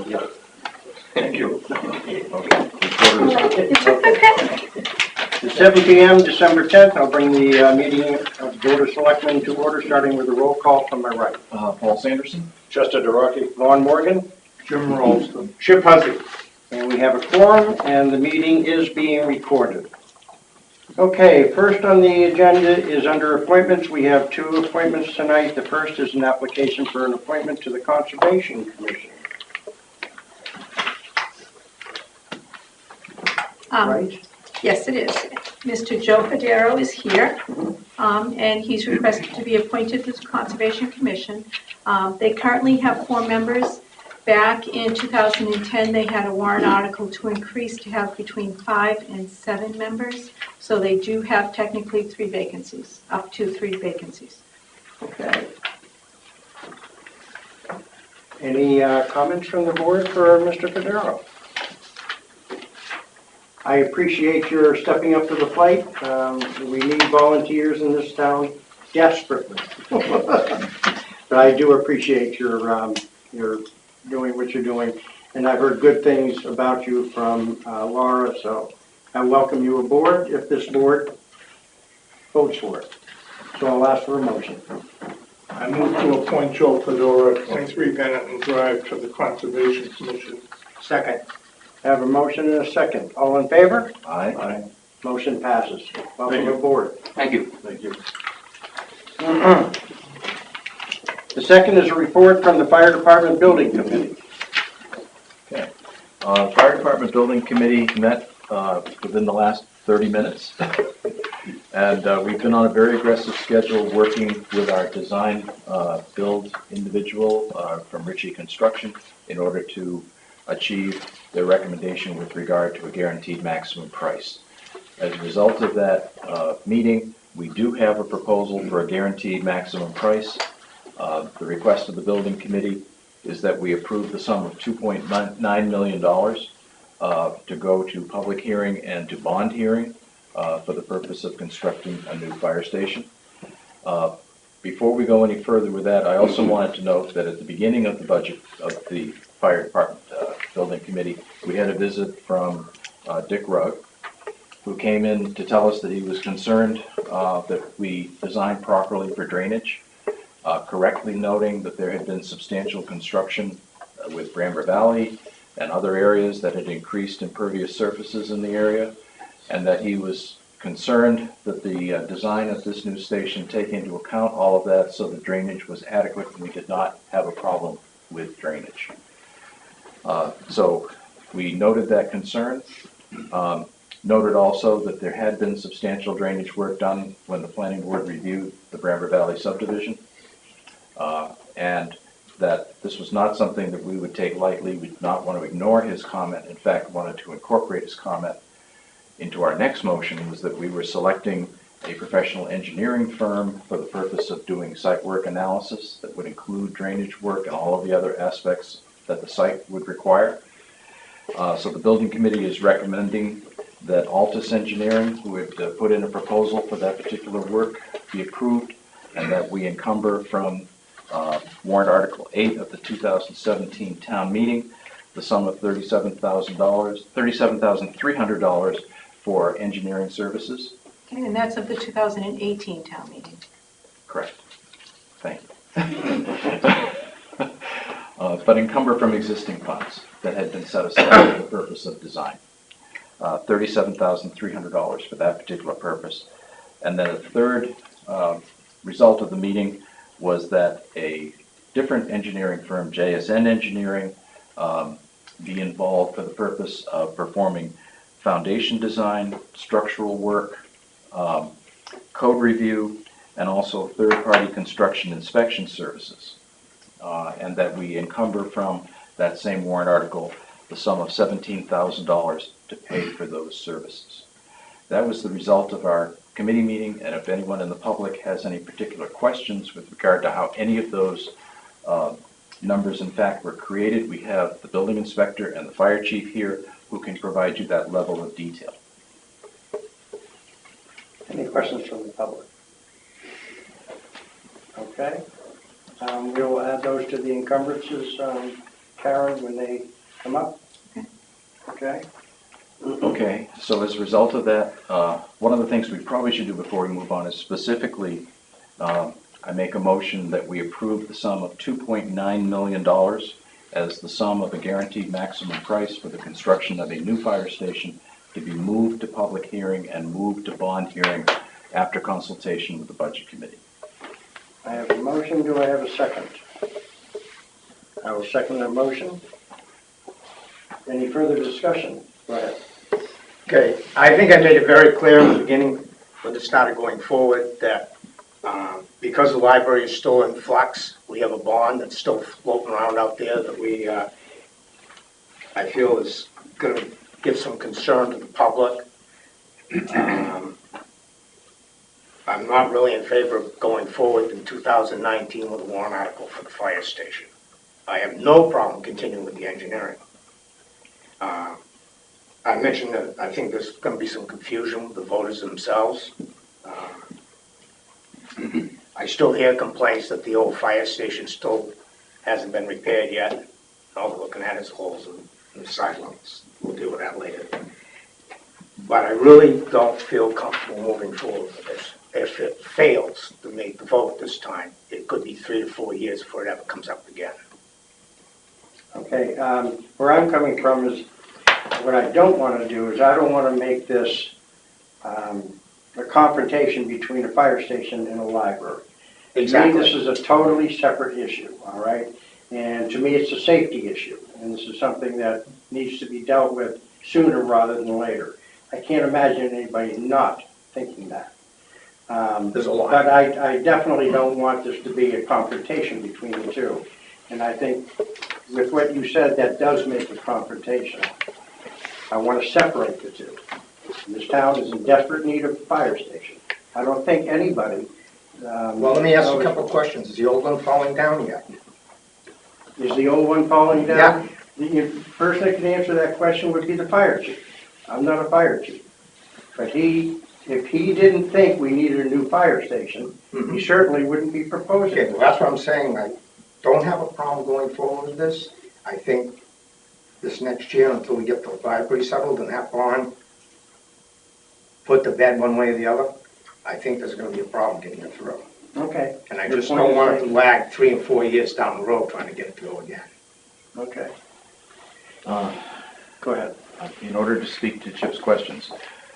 Oh, yeah. Thank you. Okay. It's 7 p.m., December 10th. I'll bring the meeting of Board of Selectmen to order, starting with a roll call from my right. Paul Sanderson? Chester DeRocky, Vaughn Morgan, Jim Ralston. Chip Hussey. And we have a quorum, and the meeting is being recorded. Okay, first on the agenda is under appointments. We have 2 appointments tonight. The first is an application for an appointment to the Conservation Commission. Right? Yes, it is. Mr. Joe Federo is here, and he's requested to be appointed to the Conservation Commission. They currently have 4 members. Back in 2010, they had a warrant article to increase to have between 5 and 7 members. So they do have technically 3 vacancies, up to 3 vacancies. Okay. Any comments from the board for Mr. Federo? I appreciate your stepping up to the plate. We need volunteers in this town desperately. But I do appreciate your doing what you're doing. And I've heard good things about you from Laura, so I welcome you aboard if this board votes for it. So I'll ask for a motion. I move to appoint Joe Fedora, 23 Benetton Drive, to the Conservation Commission. Second. I have a motion and a second. All in favor? Aye. Motion passes. Welcome aboard. Thank you. Thank you. The second is a report from the Fire Department Building Committee. Okay. Fire Department Building Committee met within the last 30 minutes. And we've been on a very aggressive schedule working with our design build individual from Ritchie Construction in order to achieve their recommendation with regard to a guaranteed maximum price. As a result of that meeting, we do have a proposal for a guaranteed maximum price. The request of the building committee is that we approve the sum of $2.9 million to go to public hearing and to bond hearing for the purpose of constructing a new fire station. Before we go any further with that, I also wanted to note that at the beginning of the budget of the Fire Department Building Committee, we had a visit from Dick Rugg, who came in to tell us that he was concerned that we designed properly for drainage, correctly noting that there had been substantial construction with Bramber Valley and other areas that had increased impervious surfaces in the area, and that he was concerned that the design of this new station take into account all of that so that drainage was adequate and we did not have a problem with drainage. So we noted that concern, noted also that there had been substantial drainage work done when the planning board reviewed the Bramber Valley subdivision, and that this was not something that we would take lightly. We did not want to ignore his comment. In fact, wanted to incorporate his comment into our next motion, was that we were selecting a professional engineering firm for the purpose of doing site work analysis that would include drainage work and all of the other aspects that the site would require. So the building committee is recommending that Altus Engineering, who had put in a proposal for that particular work, be approved, and that we encumber from warrant article 8 of the 2017 town meeting the sum of $37,300 for engineering services. Okay, and that's of the 2018 town meeting. Correct. Thank you. But encumber from existing funds that had been set aside for the purpose of design. $37,300 for that particular purpose. And then a third result of the meeting was that a different engineering firm, JSN Engineering, be involved for the purpose of performing foundation design, structural work, code review, and also third-party construction inspection services. And that we encumber from that same warrant article the sum of $17,000 to pay for those services. That was the result of our committee meeting, and if anyone in the public has any particular questions with regard to how any of those numbers in fact were created, we have the building inspector and the fire chief here who can provide you that level of detail. Any questions from the public? Okay. We'll add those to the encumbrances Karen when they come up? Okay? Okay, so as a result of that, one of the things we probably should do before we move on is specifically, I make a motion that we approve the sum of $2.9 million as the sum of a guaranteed maximum price for the construction of a new fire station to be moved to public hearing and moved to bond hearing after consultation with the Budget Committee. I have a motion, do I have a second? I will second the motion. Any further discussion? Go ahead. Okay, I think I made it very clear in the beginning, when it started going forward, that because the library is still in flux, we have a bond that's still floating around out there that I feel is going to give some concern to the public. I'm not really in favor of going forward in 2019 with a warrant article for the fire station. I have no problem continuing with the engineering. I mentioned that I think there's going to be some confusion with the voters themselves. I still hear complaints that the old fire station still hasn't been repaired yet. All we're looking at is holes in the sidewalks. We'll deal with that later. But I really don't feel comfortable moving forward with this. If it fails to make the vote this time, it could be 3 to 4 years before it ever comes up again. Okay, where I'm coming from is, what I don't want to do is I don't want to make this a confrontation between a fire station and a library. Exactly. To me, this is a totally separate issue, all right? And to me, it's a safety issue, and this is something that needs to be dealt with sooner rather than later. I can't imagine anybody not thinking that. There's a lot. But I definitely don't want this to be a confrontation between the two. And I think with what you said, that does make a confrontation. I want to separate the two. This town is in desperate need of a fire station. I don't think anybody... Well, let me ask you a couple of questions. Is the old one falling down yet? Is the old one falling down? The person that can answer that question would be the fire chief. I'm not a fire chief. But if he didn't think we needed a new fire station, he certainly wouldn't be proposing Okay, it. well, that's what I'm saying. I don't have a problem going forward with this. I think this next year, until we get the library settled and that bond put to bed one way or the other, I think there's going to be a problem getting it through. Okay. And I Your just point don't is want it to taken. lag 3 and 4 years down the road trying to get it to go again. Okay, Uh, go ahead. In order to speak to Chip's questions,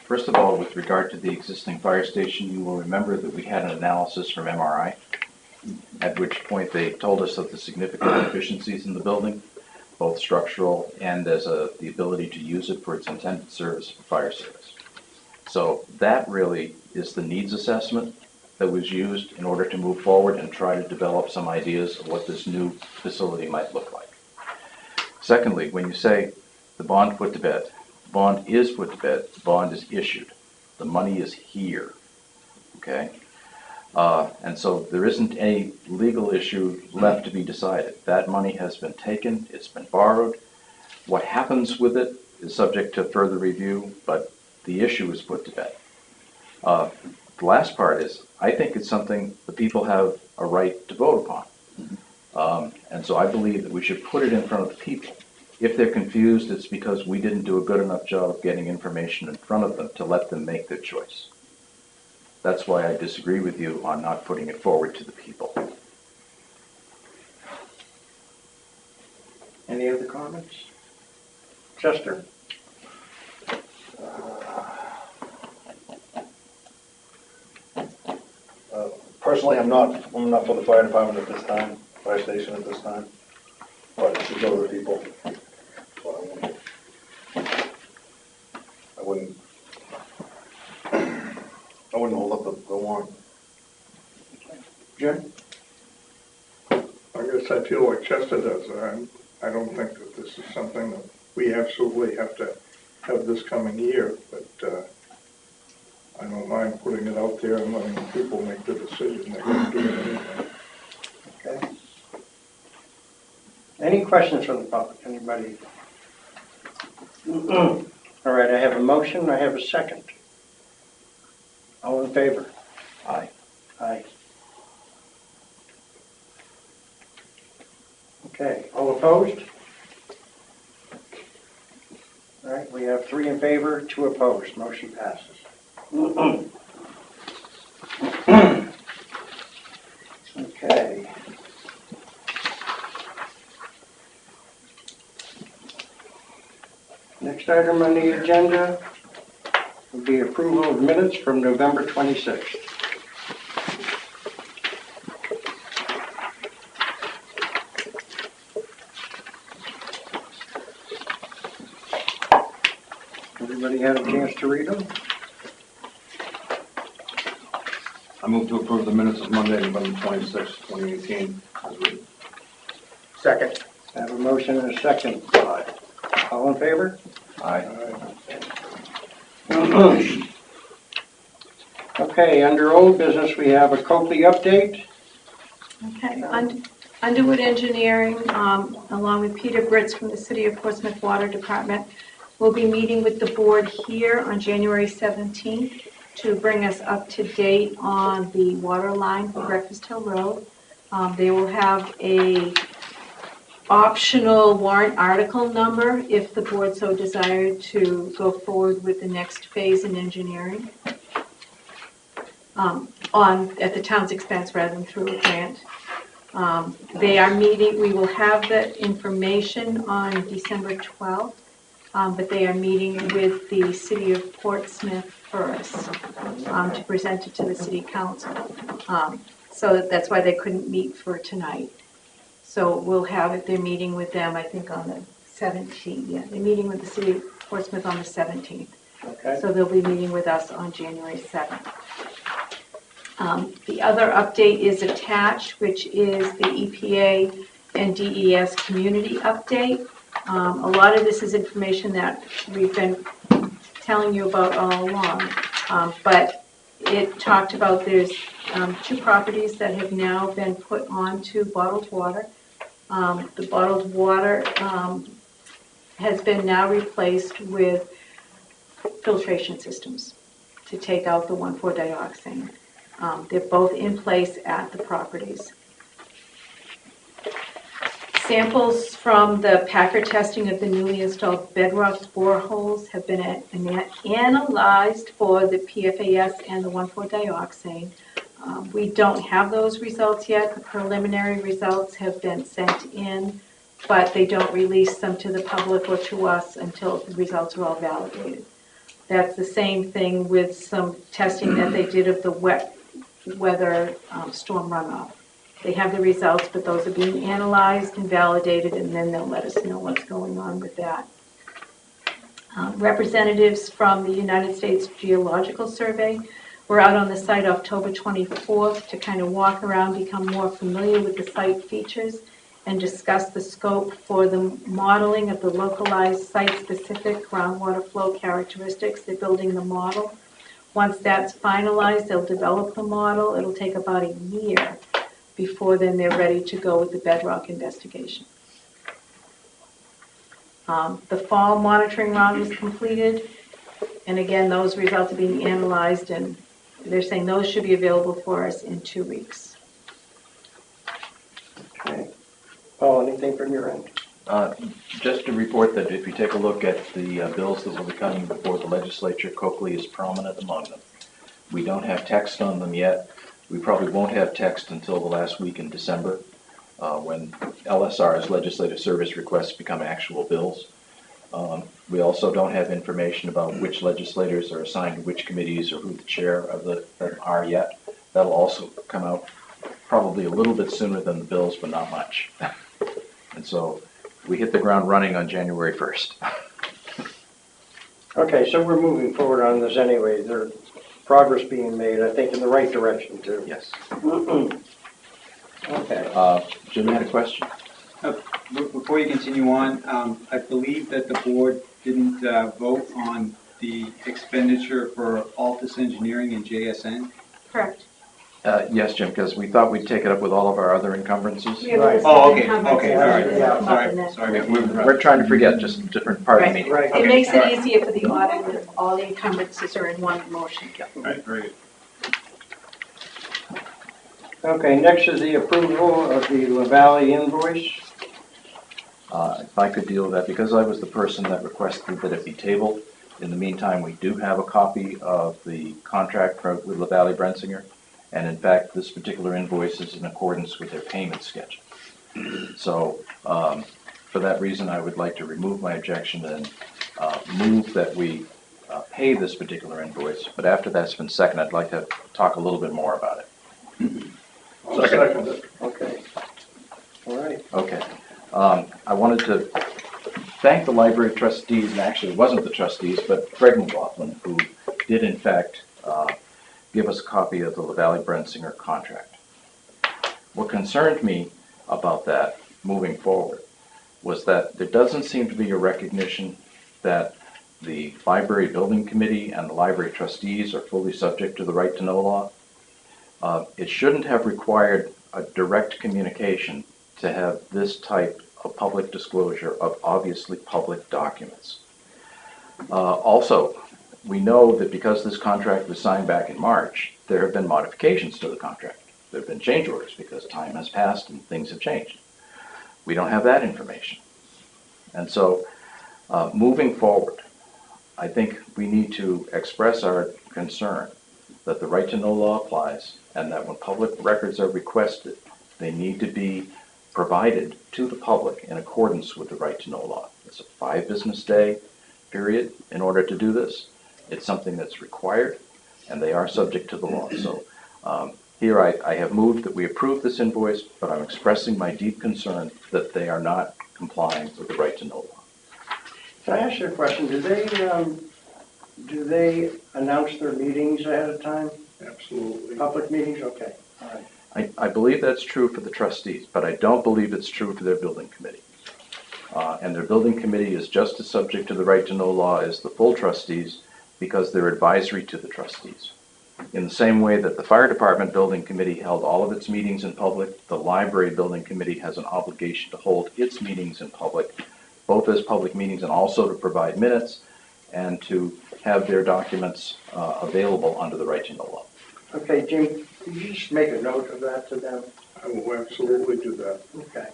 first of all, with regard to the existing fire station, you will remember that we had an analysis from MRI, at which point they told us of the significant deficiencies in the building, both structural and as the ability to use it for its intended service for fire service. So that really is the needs assessment that was used in order to move forward and try to develop some ideas of what this new facility might look like. Secondly, when you say the bond put to bed, the bond is put to bed, the bond is issued, the money is here, okay? And so there isn't any legal issue left to be decided. That money has been taken, it's been borrowed. What happens with it is subject to further review, but the issue is put to bed. The last part is, I think it's something the people have a right to vote upon. And so I believe that we should put it in front of the people. If they're confused, it's because we didn't do a good enough job of getting information in front of them to let them make their choice. That's why I disagree with you on not putting it forward to the people. Any other comments? Chester? Personally, I'm not for the fire department at this time, fire station at this time, but it should go to the people. So I wouldn't hold up the warrant. Jim? I guess I feel like Chester does. I don't think that this is something that we absolutely have to have this coming year, but I don't mind putting it out there and letting people make the decision. They're going to do it anyway. Okay. Any questions from the public? Anybody? All right, I have a motion, I have a second. All in favor? Aye. Aye. Okay, all opposed? 3 in favor, 2 opposed. Motion passes. Okay. Next item on the agenda will be approval of minutes from November 26th. Everybody had a chance to read them? I move to approve the minutes of Monday, November 26, 2018. as written. Second. I have a motion and a second. All in favor? Aye. Okay, under old business, we have a Copley update. Okay, Underwood Engineering, along with Peter Britz from the City of Portsmouth Water Department, will be meeting with the board here on January 17th to bring us up to date on the water line for Breakfast Hill Road. They will have a optional warrant article number if the board so desired to go forward with the next phase in engineering at the town's expense rather than through a grant. They are meeting, we will have the information on December 12th, but they are meeting with the City of Portsmouth first to present it to the City Council. So that's why they couldn't meet for tonight. So we'll have it, they're meeting with them, I think, on the 17th. Yeah, they're meeting with the City of Portsmouth on the 17th. Okay. So they'll be meeting with us on January 7th. The other update is attached, which is the EPA and DES community update. A lot of this is information that we've been telling you about all along, but it talked about there's 2 properties that have now been put onto bottled water. The bottled water has been now replaced with filtration systems to take out the 1,4-dioxane. They're both in place at the properties. Samples from the Packer testing of the newly installed bedrock boreholes have been analyzed for the PFAS and the 1,4-dioxane. We don't have those results yet. The preliminary results have been sent in, but they don't release them to the public or to us until the results are all validated. That's the same thing with some testing that they did of the wet weather storm runoff. They have the results, but those are being analyzed and validated, and then they'll let us know what's going on with that. Representatives from the United States Geological Survey were out on the site October 24th to kind of walk around, become more familiar with the site features, and discuss the scope for the modeling of the localized site-specific groundwater flow characteristics. They're building the model. Once that's finalized, they'll develop the model. It'll take about a year before then they're ready to go with the bedrock investigation. The fall monitoring round was completed, and again, those results are being analyzed, and they're saying those should be available for us in 2 weeks. Okay. Paul, anything from your end? Just to report that if you take a look at the bills that will be coming before the legislature, Copley is prominent among them. We don't have text on them yet. We probably won't have text until the last week in December, when LSR's legislative service requests become actual bills. We also don't have information about which legislators are assigned to which committees or who the chair of them are yet. That'll also come out probably a little bit sooner than the bills, but not much. And so we hit the ground running on January 1st. Okay, so we're moving forward on this anyway. There's progress being made, I think, in the right direction, too. Yes. Okay. Jim had a question? Before you continue on, I believe that the board didn't vote on the expenditure for Altus Engineering and JSN. Correct. Yes, Jim, because we thought we'd take it up with all of our other encumbrances. We have a Right. list Oh, of okay, encumbrances okay, all right. that come up in Sorry, that. sorry. We're trying to forget, just a different part of the meeting. Right. It makes all it right. easier for the audit if all the encumbrances are in one motion. All right, very good. Okay, next is the approval of the La Valley invoice. If I could deal with that, because I was the person that requested that it be tabled, In the meantime, we do have a copy of the contract with LaValle Brensinger, and in fact, this particular invoice is in accordance with their payment schedule. So, for that reason, I would like to remove my objection and move that we pay this particular invoice, but after that's been seconded, I'd like to talk a little bit more about it. I'll second it. Okay. All right. Okay. I wanted to thank the library trustees, and actually it wasn't the trustees, but Greg McLaughlin, who did in fact give us a copy of the LaValle Brensinger contract. What concerned me about that moving forward was that there doesn't seem to be a recognition that the library building committee and the library trustees are fully subject to the right to know law. It shouldn't have required a direct communication to have this type of public disclosure of obviously public documents. Also, we know that because this contract was signed back in March, there have been modifications to the contract. There have been change orders because time has passed and things have changed. We don't have that information. And so, moving forward, I think we need to express our concern that the right to know law applies and that when public records are requested, they need to be provided to the public in accordance with the right to know law. It's a 5 business day period in order to do this. It's something that's required and they are subject to the law. So here I have moved that we approve this invoice, but I'm expressing my deep concern that they are not complying with the right to know law. Can I ask you a question? Do they announce their meetings ahead of time? Absolutely. Public meetings? Okay. All right. I believe that's true for the trustees, but I don't believe it's true for their building committee. And their building committee is just as subject to the right to know law as the full trustees because they're advisory to the trustees. In the same way that the fire department building committee held all of its meetings in public, the library building committee has an obligation to hold its meetings in public, both as public meetings and also to provide minutes and to have their documents available under the right to know law. Okay, Jim, could you just make a note of that to them? I will absolutely do that. Okay.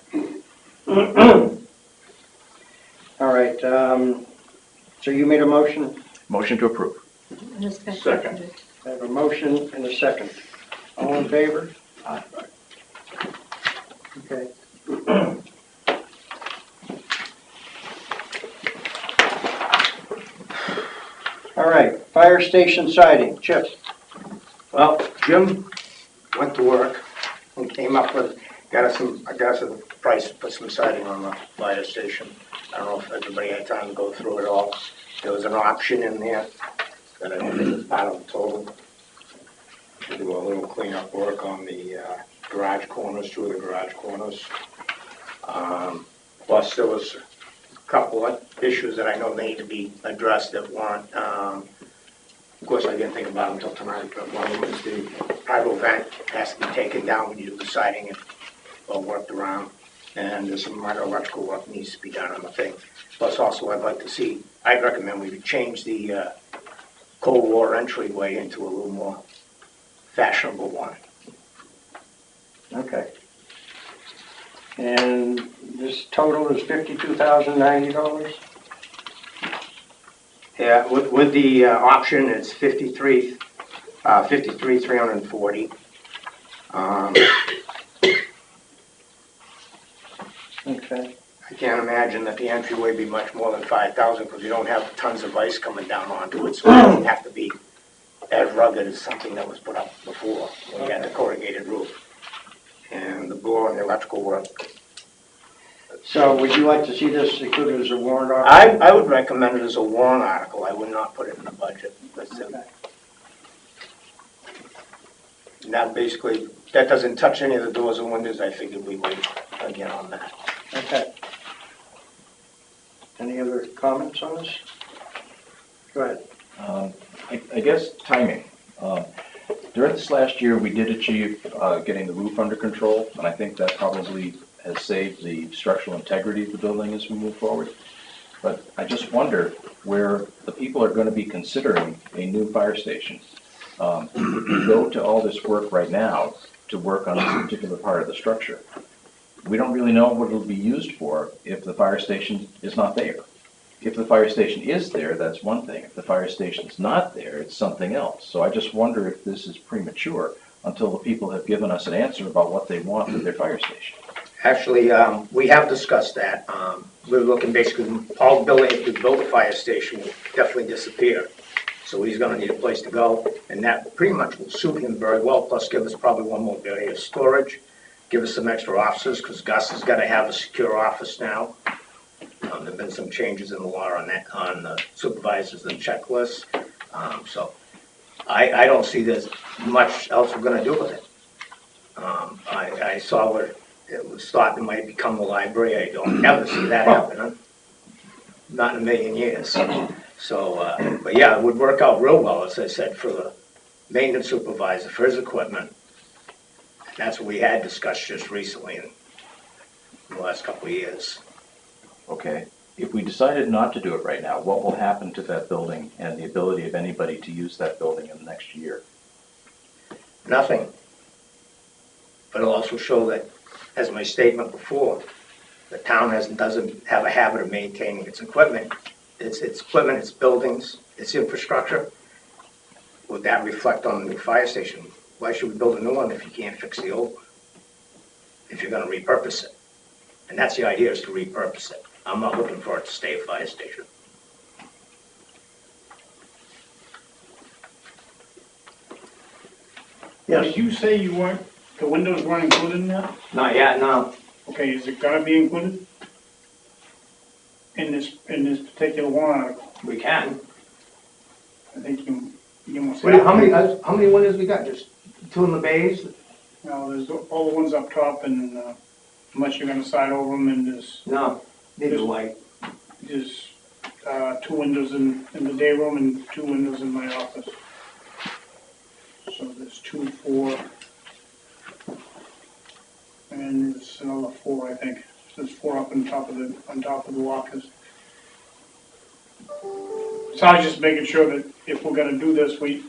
All right, so you made a motion? Motion to approve. Second. I have a motion and a second. All in favor? Aye. Okay. All right, fire station siding, Chip. Well, Jim went to work and came up with, got us a price to put some siding on the fire station. I don't know if everybody had time to go through it all. There was an option in there that I don't think was part of the total. To do a little cleanup work on the garage corners, 2 of the garage corners. Plus there was a couple of issues that I know need to be addressed that weren't, of course, I didn't think about them until tonight, but one of them is the pyro vent has to be taken down when you do the siding and all worked around. And there's some minor electrical work needs to be done on the thing. Plus also I'd like to see, I'd recommend we change the Cold War entryway into a little more fashionable one. Okay. And this total is $52,090? Yeah, with the option, it's 53,340. Okay. I can't imagine that the entryway be much more than 5,000 because you don't have tons of ice coming down onto it, so it doesn't have to be as rugged as something that was put up before when you had the corrugated roof. And the blower and the electrical work. So would you like to see this included as a warrant article? I would recommend it as a warrant article. I would not put it in the budget. And that basically, that doesn't touch any of the doors and windows. I figured we would again on that. Okay. Any other comments on this? Go ahead. I guess timing. During this last year, we did achieve getting the roof under control, and I think that probably has saved the structural integrity of the building as we move forward. But I just wonder where the people are going to be considering a new fire station. If we go to all this work right now to work on this particular part of the structure, we don't really know what it'll be used for if the fire station is not there. if the fire station is there, that's one thing. If the fire station's not there, it's something else. So I just wonder if this is premature until the people have given us an answer about what they want with their fire station. Actually, we have discussed that. We're looking basically, Paul's building, if we build a fire station, will definitely disappear. So he's gonna need a place to go, and that pretty much will suit him very well, plus give us probably one more area of storage, give us some extra offices, because Gus has gotta have a secure office now. There've been some changes in the law on that, on the supervisors and checklists. So I don't see there's much else we're gonna do with it. I saw where it was thought it might become the library. I don't ever see that happening. Not in a million years. So, but yeah, it would work out real well, as I said, for the maintenance supervisor, for his equipment. And that's what we had discussed just recently in the last couple of years. Okay, if we decided not to do it right now, what will happen to that building and the ability of anybody to use that building in the next year? Nothing. But it'll also show that, as my statement before, the town doesn't have a habit of maintaining its equipment. Its equipment, its buildings, its infrastructure. Would that reflect on the new fire station? Why should we build a new one if you can't fix the old one? If you're gonna repurpose it. And that's the idea, is to repurpose it. I'm not looking for it to stay a fire station. Yes, Did you say the windows weren't included in that? Not yet, no. Okay, is it gonna be included? In this particular warrant article? We can. I think you must Wait, have. how many windows we got? Just two in the bays? No, there's all the ones up top, and unless you're gonna side over them, and No, neither white. there's 2 windows in the day room and 2 windows in my office. So there's 2, 4, and there's another 4, I think. There's 4 up on top of the walkers. So I was just making sure that if we're gonna do this, we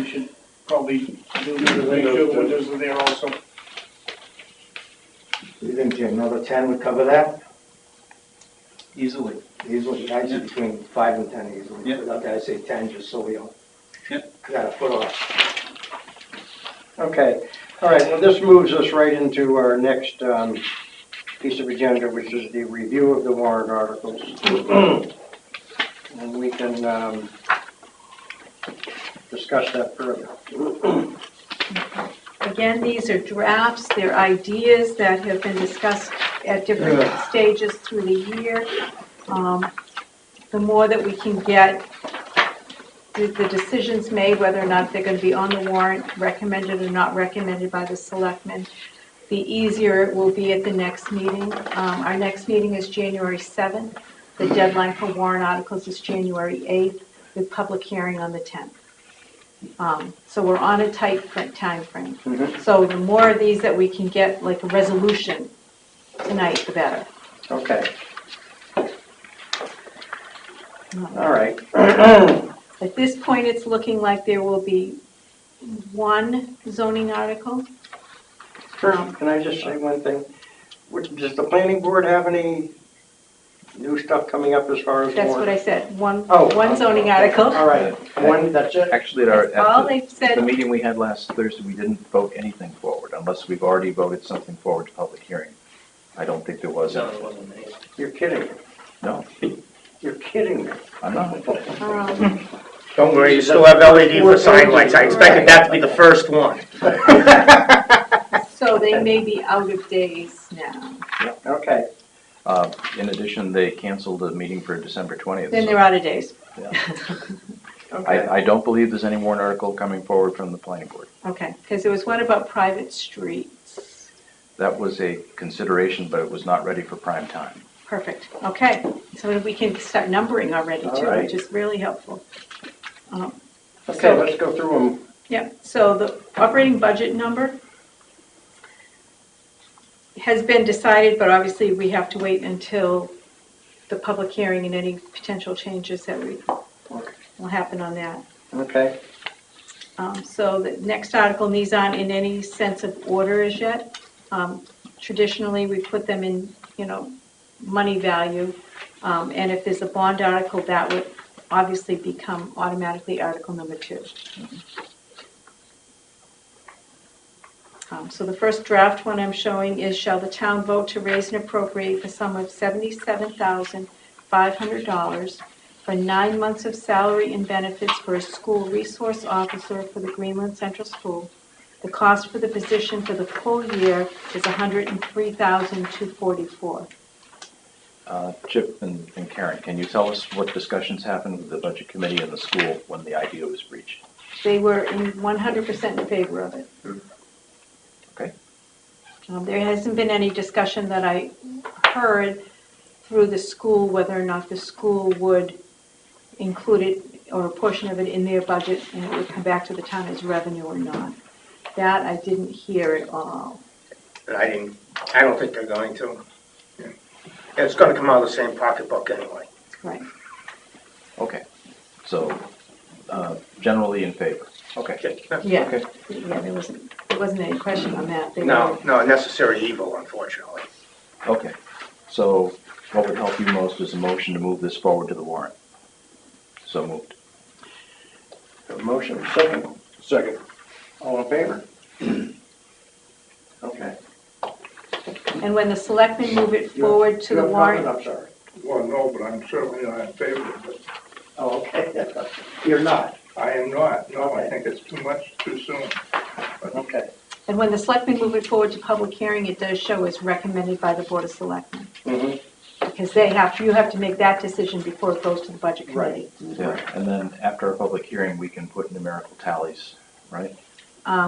should probably make sure the windows are there also. You think, Jim, another 10 would cover that? Easily. Easily, I'd say between 5 and 10 easily. Yeah. But okay, I say 10 just so we don't. Yep. Got a foot off. okay. All right, well, this moves us right into our next piece of agenda, which is the review of the warrant articles. And we can discuss that further. Again, these are drafts, they're ideas that have been discussed at different stages through the year. The more that we can get the decisions made, whether or not they're going to be on the warrant, recommended or not recommended by the selectmen, the easier it will be at the next meeting. Our next meeting is January 7th. The deadline for warrant articles is January 8th, with public hearing on the 10th. So we're on a tight time frame. So the more of these that we can get, like a resolution tonight, the better. Okay. All right. At this point, it's looking like there will be one zoning article. First, can I just say one thing? Does the planning board have any new stuff coming up as far as That's what warrant? I said, one Oh, zoning article. All right, one, that's it? Actually, That's all they've the said. meeting we had last Thursday, we didn't vote anything forward unless we've already voted something forward to public hearing. I don't think there was any. You're kidding me. No, You're kidding me. I'm not. Don't worry, you still have LED for sign lights. I expected that to be the first one. So they may be out of days now. Okay. In addition, they canceled a meeting for December 20th. Then so- they're out of days. Okay. I don't believe there's any warrant article coming forward from the planning board. Okay, because there was one about private streets. That was a consideration, but it was not ready for prime time. Perfect, okay. So we can start numbering already All too, right. which is really helpful. Okay, let's go through them. Yeah, so the operating budget number has been decided, but obviously we have to wait until the public hearing and any potential changes that will happen on that. Okay. So the next article, and these aren't in any sense of order as yet. Traditionally, we put them in, money value. And if there's a bond article, that would obviously become automatically Article number 2. So the first draft one I'm showing is, shall the town vote to raise and appropriate the sum of $77,500 for 9 months of salary and benefits for a school resource officer for the Greenland Central School. The cost for the position for the full year is $103,244. Chip and Karen, can you tell us what discussions happened with the budget committee and the school when the idea was breached? They were 100% in favor of it. Okay. There hasn't been any discussion that I heard through the school whether or not the school would include it or a portion of it in their budget and it would come back to the town as revenue or not. That I didn't hear at all. And I don't think they're going to. And it's gonna come out of the same pocketbook anyway. Right. Okay. So, generally in favor. Okay. Yeah. Okay. Yeah, there wasn't any question on that. They No, were- no, necessary evil, unfortunately. Okay. So, what would help you most is a motion to move this forward to the warrant. So moved. A motion, second. Second. All in favor? Okay. And when the selectmen move it forward to You the have a comment? warrant, I'm sorry. Well, no, but I'm certainly not in favor of it. Oh, okay. You're not? I am not, no, I Okay. think it's too much, too soon. Okay. and when the selectmen move it forward to public hearing, it does show as recommended by the Board of Selectmen. Mm-hmm. Because you have to make that decision before it goes to the budget committee. Yeah. And then after a public hearing, we can put numerical tallies, right?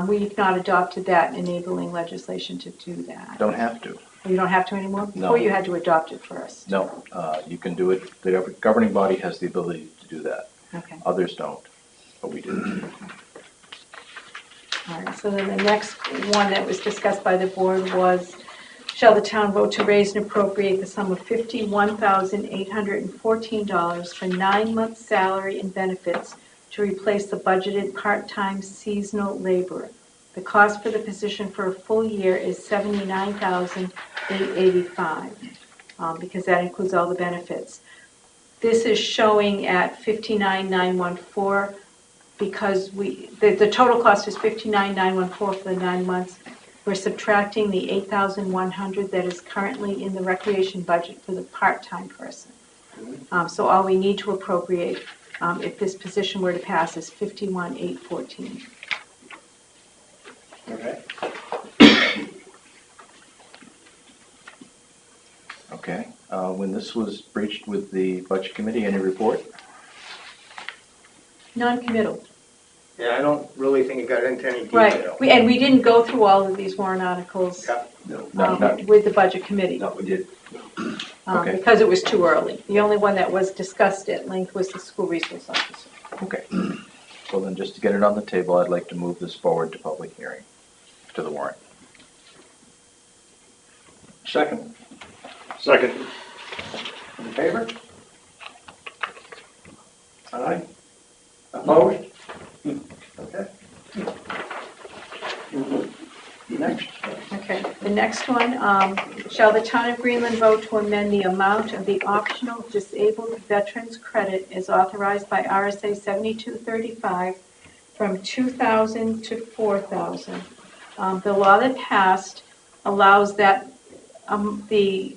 We've not adopted that enabling legislation to do that. Don't have to. You don't have to anymore? No. Before you had to adopt it first. No, you can do it. The governing body has the ability to do that. Okay. Others don't, but we do. All right, so then the next one that was discussed by the board was, shall the town vote to raise and appropriate the sum of $51,814 for 9 months' salary and benefits to replace the budgeted part-time seasonal laborer? The cost for the position for a full year is $79,885, because that includes all the benefits. This is showing at $59,914 because the total cost is $59,914 for the 9 months. We're subtracting the $8,100 that is currently in the recreation budget for the part-time person. So all we need to appropriate, if this position were to pass, is $51,814. Okay. Okay. When this was breached with the budget committee, any report? Non-committal. Yeah, I don't really think it got into any Right, detail. and we didn't go through all of these warrant articles Yeah. No, with the budget committee. no, we did. Okay. Because it was too early. The only one that was discussed at length was the school resource officer. Okay. So then just to get it on the table, I'd like to move this forward to public hearing, to the warrant. Second. Second. In favor? Aye. Opposed? Okay. Next. Okay, the next one, shall the town of Greenland vote to amend the amount of the optional disabled veterans credit as authorized by RSA 7235 from $2,000 to $4,000? The law that passed allows that the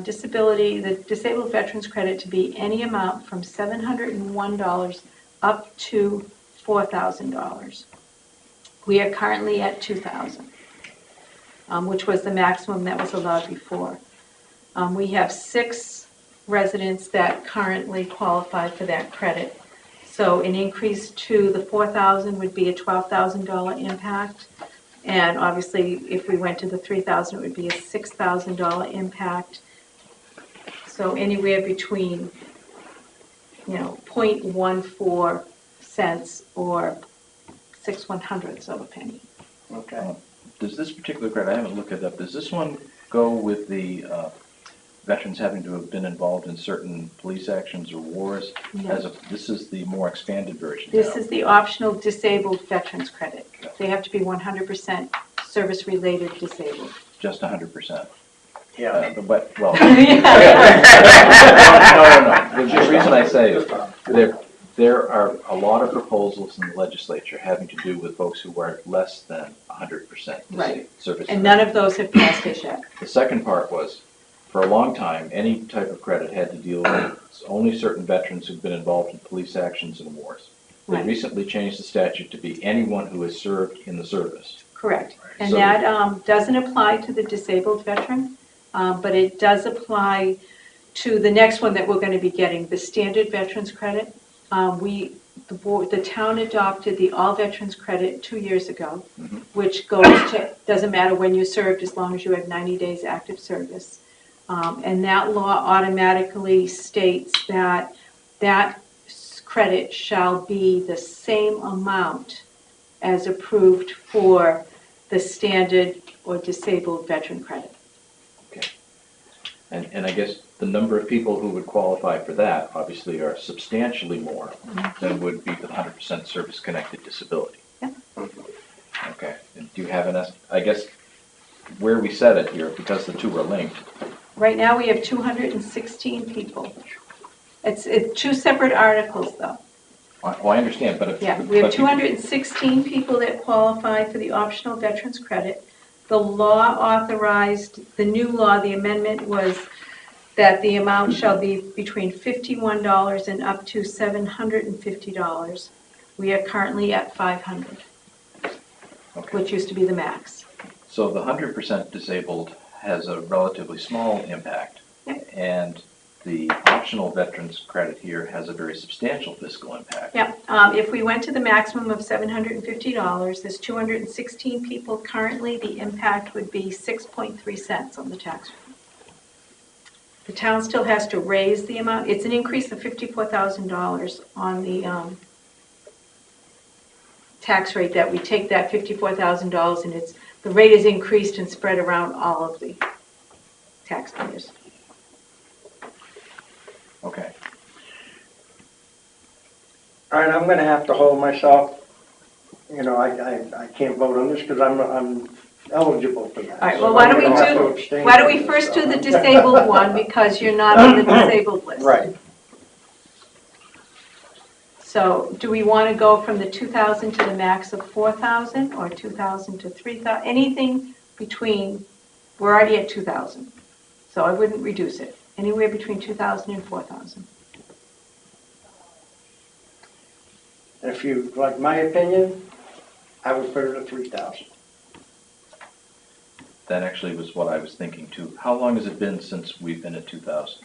disabled veterans credit to be any amount from $701 up to $4,000. We are currently at $2,000, which was the maximum that was allowed before. We have 6 residents that currently qualify for that credit. So an increase to the $4,000 would be a $12,000 impact. And obviously, if we went to the $3,000, it would be a $6,000 impact. So anywhere between, 0.14 cents or 6/100ths of a penny. Okay. Does this particular credit, I haven't looked it up, does this one go with the veterans having to have been involved in certain police actions or wars? No. This is the more expanded version This now. is the optional disabled veterans credit. They have to be 100% service-related disabled. Just 100%. Yeah. Well, say, This time. there are a lot of proposals in the legislature having to do with folks who are less than 100% Right. service. And none of those have passed as yet. The second part was, for a long time, any type of credit had to deal with only certain veterans who've been involved in police actions and wars. They Right. recently changed the statute to be anyone who has served in the service. Correct. And So- that doesn't apply to the disabled veteran, but it does apply to the next one that we're going to be getting, the standard veterans credit. The town adopted the all veterans credit 2 years ago, Mhm. which goes to, doesn't matter when you served as long as you have 90 days active service. And that law automatically states that that credit shall be the same amount as approved for the standard or disabled veteran credit. And I guess the number of people who would qualify for that obviously are substantially more than would be the 100% service-connected disability. Yeah. Okay, and do you have I guess where we set it here, because the two are linked, Right now, we have 216 people. It's two separate articles, though. well, I understand, but if. Yeah, we have but you- 216 people that qualify for the optional veterans credit. The law authorized, the new law, the amendment was that the amount shall be between $51 and up to $750. We are currently at $500, Okay. which used to be the max. So the 100% disabled has a relatively small impact. Yep. And the optional veterans credit here has a very substantial fiscal impact. Yep, if we went to the maximum of $750, there's 216 people currently, the impact would be 6.3 cents on the tax rate. The town still has to raise the amount, it's an increase of $54,000 on the tax rate, that we take that $54,000 and the rate is increased and spread around all of the taxpayers. Okay. All right, I'm gonna have to hold myself, I can't vote on this because I'm eligible for that. All right, So well, why I'm don't gonna have to we abstain why don't from we this, first do so. the disabled one, because you're not on the disabled list. Right. So do we want to go from the 2,000 to the max of 4,000, or 2,000 to 3,000? Anything between, we're already at 2,000, so I wouldn't reduce it. Anywhere between 2,000 and 4,000. If you like my opinion, I would put it at 3,000. That actually was what I was thinking too. How long has it been since we've been at 2,000?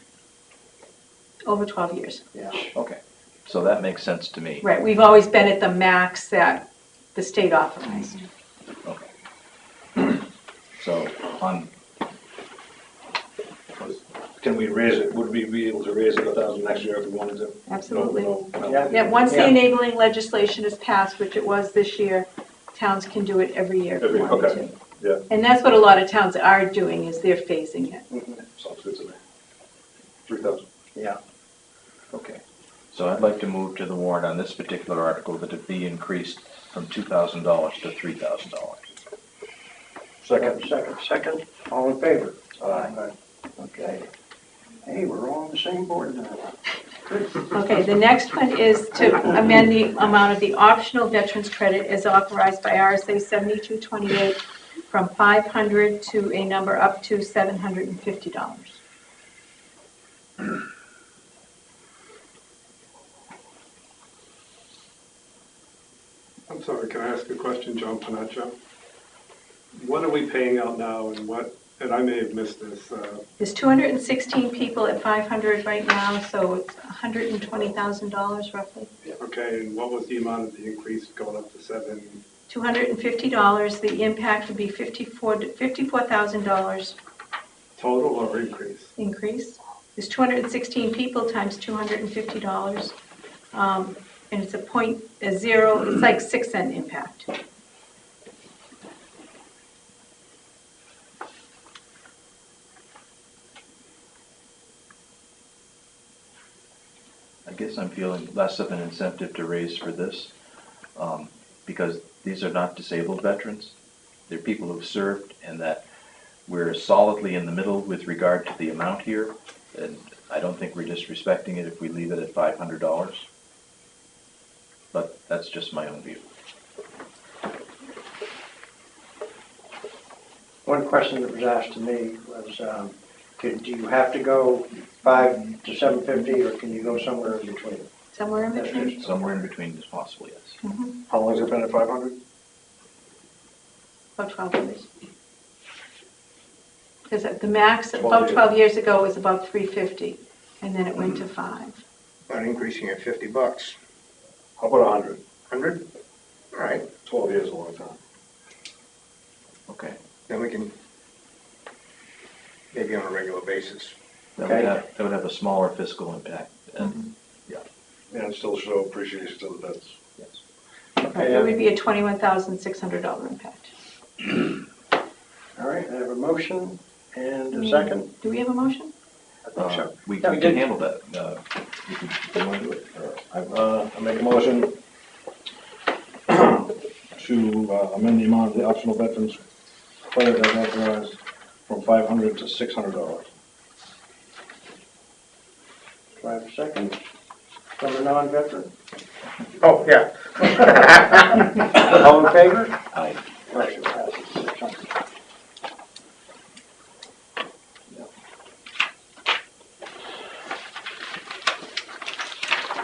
Over 12 years. Yeah. Okay, so that makes sense to me. Right, we've always been at the max that the state authorized. Okay. So on, Can we raise it, would we be able to raise it 1,000 next year if we wanted to? Absolutely. No. Yeah. Yeah, once the Yeah. enabling legislation is passed, which it was this year, towns can do it every year if they wanted Okay. to. Yeah. And that's what a lot of towns are doing, is they're phasing it. Sounds good to me. 3,000. Yeah. okay. So I'd like to move to the warrant on this particular article that it be increased from $2,000 to $3,000. Second, all in favor? Aye. Okay. Hey, we're all on the same board now. Okay, the next one is to amend the amount of the optional veterans credit as authorized by RSA 7228 from $500 to a number up to $750. I'm sorry, can I ask a question, John Panaccio? What are we paying out now and what, and I may have missed this, There's 216 people at 500 right now, so it's $120,000 roughly. okay, and what was the amount of the increase going up to $7? $250, the impact would be $54,000 Total or increase? increase. There's 216 people times $250. And it's it's like 6 cent impact. I guess I'm feeling less of an incentive to raise for this, because these are not disabled veterans. They're people who've served, and that we're solidly in the middle with regard to the amount here. And I don't think we're disrespecting it if we leave it at $500. But that's just my own view. One question that was asked to me was, do you have to go 5 to 750, or can you go somewhere in between? Somewhere in That's between? just- Somewhere in between is possible, yes. How long has it been at 500? About 12 years. Because the max, 12 about years. 12 years ago, was about 350, and then it went to 5. Not increasing at $50. How about 100? 100? All right, 12 years is a long time. Okay. then we can, maybe on a regular basis. Okay. That would have a smaller fiscal impact. And, And still show appreciation to the vets. yes. It would be a $21,600 impact. All right, I have a motion and a second. Do we have a motion? I think so. We Yeah, we can did. handle that. You want to do it? Or I make a motion to amend the amount of the optional veterans credit as authorized from $500 to $600. Do I have a second? From a non-veteran? Oh, yeah. All in favor? Aye. Motion passes 600.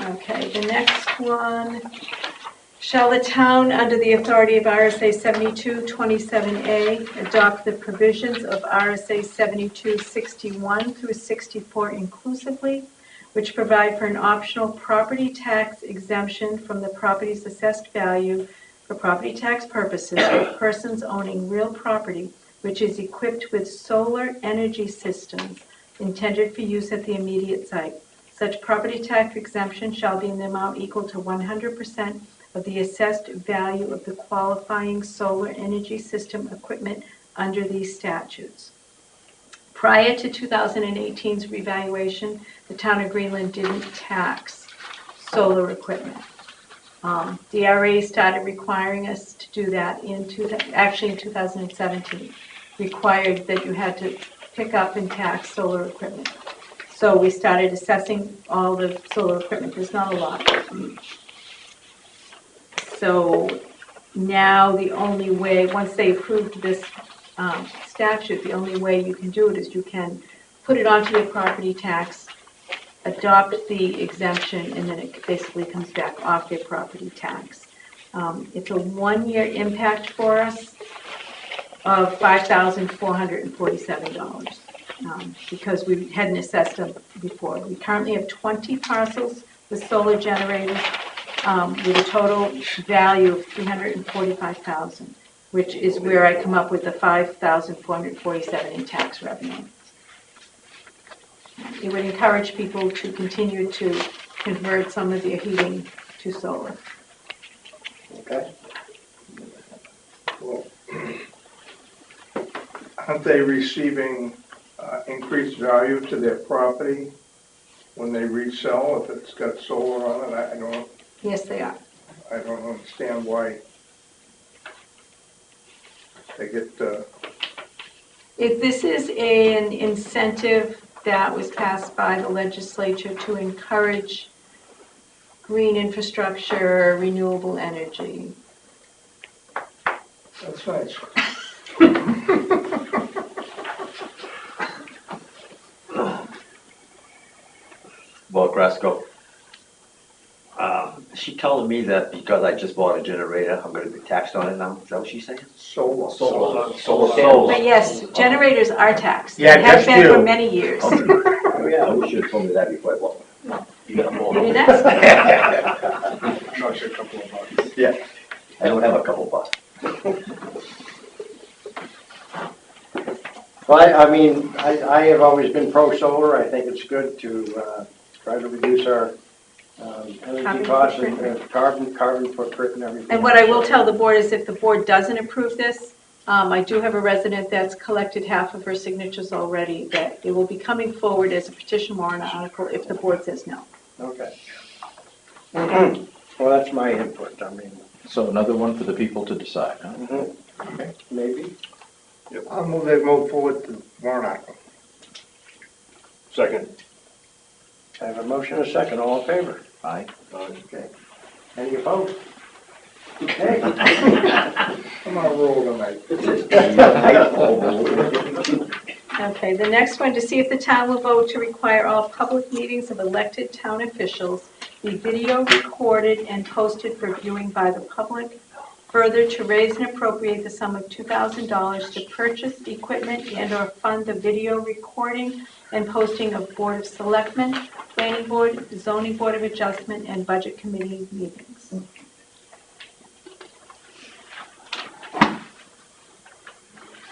Okay, the next one. Shall the town, under the authority of RSA 7227A, adopt the provisions of RSA 7261 through 64 inclusively, which provide for an optional property tax exemption from the property's assessed value for property tax purposes for persons owning real property which is equipped with solar energy systems intended for use at the immediate site. Such property tax exemption shall be in the amount equal to 100% of the assessed value of the qualifying solar energy system equipment under these statutes. Prior to 2018's revaluation, the town of Greenland didn't tax solar equipment. DRA started requiring us to do that actually in 2017, required that you had to pick up and tax solar equipment. So we started assessing all the solar equipment. There's not a lot. So now the only way, once they approved this statute, the only way you can do it is you can put it onto your property tax, adopt the exemption, and then it basically comes back off their property tax. It's a 1-year impact for us of $5,447 because we hadn't assessed them before. We currently have 20 parcels with solar generators with a total value of $345,000, which is where I come up with the $5,447 in tax revenue. It would encourage people to continue to convert some of their heating to solar. Okay. Well, aren't they receiving increased value to their property when they resell if it's got solar on it? Yes, they are. I don't understand why they get, If this is an incentive that was passed by the legislature to encourage green infrastructure, renewable energy. that's nice. Well, Grasco, She telling me that because I just bought a generator, I'm gonna be taxed on it now? Is that what she's saying? Solar. But yes, generators are taxed. Yeah, They have just been for you. many years. Oh, yeah, you should have told me that before I bought one. You got more. Maybe next. Charge you a couple of bucks. I don't have a couple bucks. Well, I mean, I have always been pro-solar. I think it's good to try to reduce our energy Carbon costs and footprint. carbon footprint and everything. And what I will tell the board is if the board doesn't approve this, I do have a resident that's collected half of her signatures already, that it will be coming forward as a petition warrant article if the board says no. Okay. Well, that's my input. I mean, so another one for the people to decide, huh? maybe. I'll move forward to warrant article. Second. I have a motion and a second, all in favor? Aye. Okay. Any opposed? Okay. I'm on a roll tonight. Okay, the next one, to see if the town will vote to require all public meetings of elected town officials be video recorded and posted for viewing by the public. Further, to raise and appropriate the sum of $2,000 to purchase equipment and/or fund the video recording and posting of Board of Selectmen, Planning Board, Zoning Board of Adjustment, and Budget Committee meetings.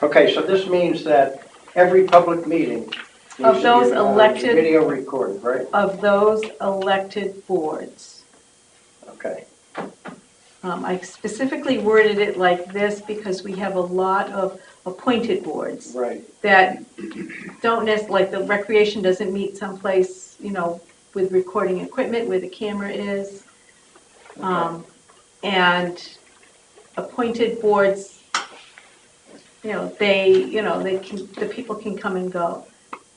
Okay, so this means that every public meeting Of needs to those be, elected- video recorded, right? Of those elected boards. Okay. I specifically worded it like this because we have a lot of appointed boards Right. that don't necessarily, like the recreation doesn't meet someplace, with recording equipment where the camera is. And appointed boards, the people can come and go.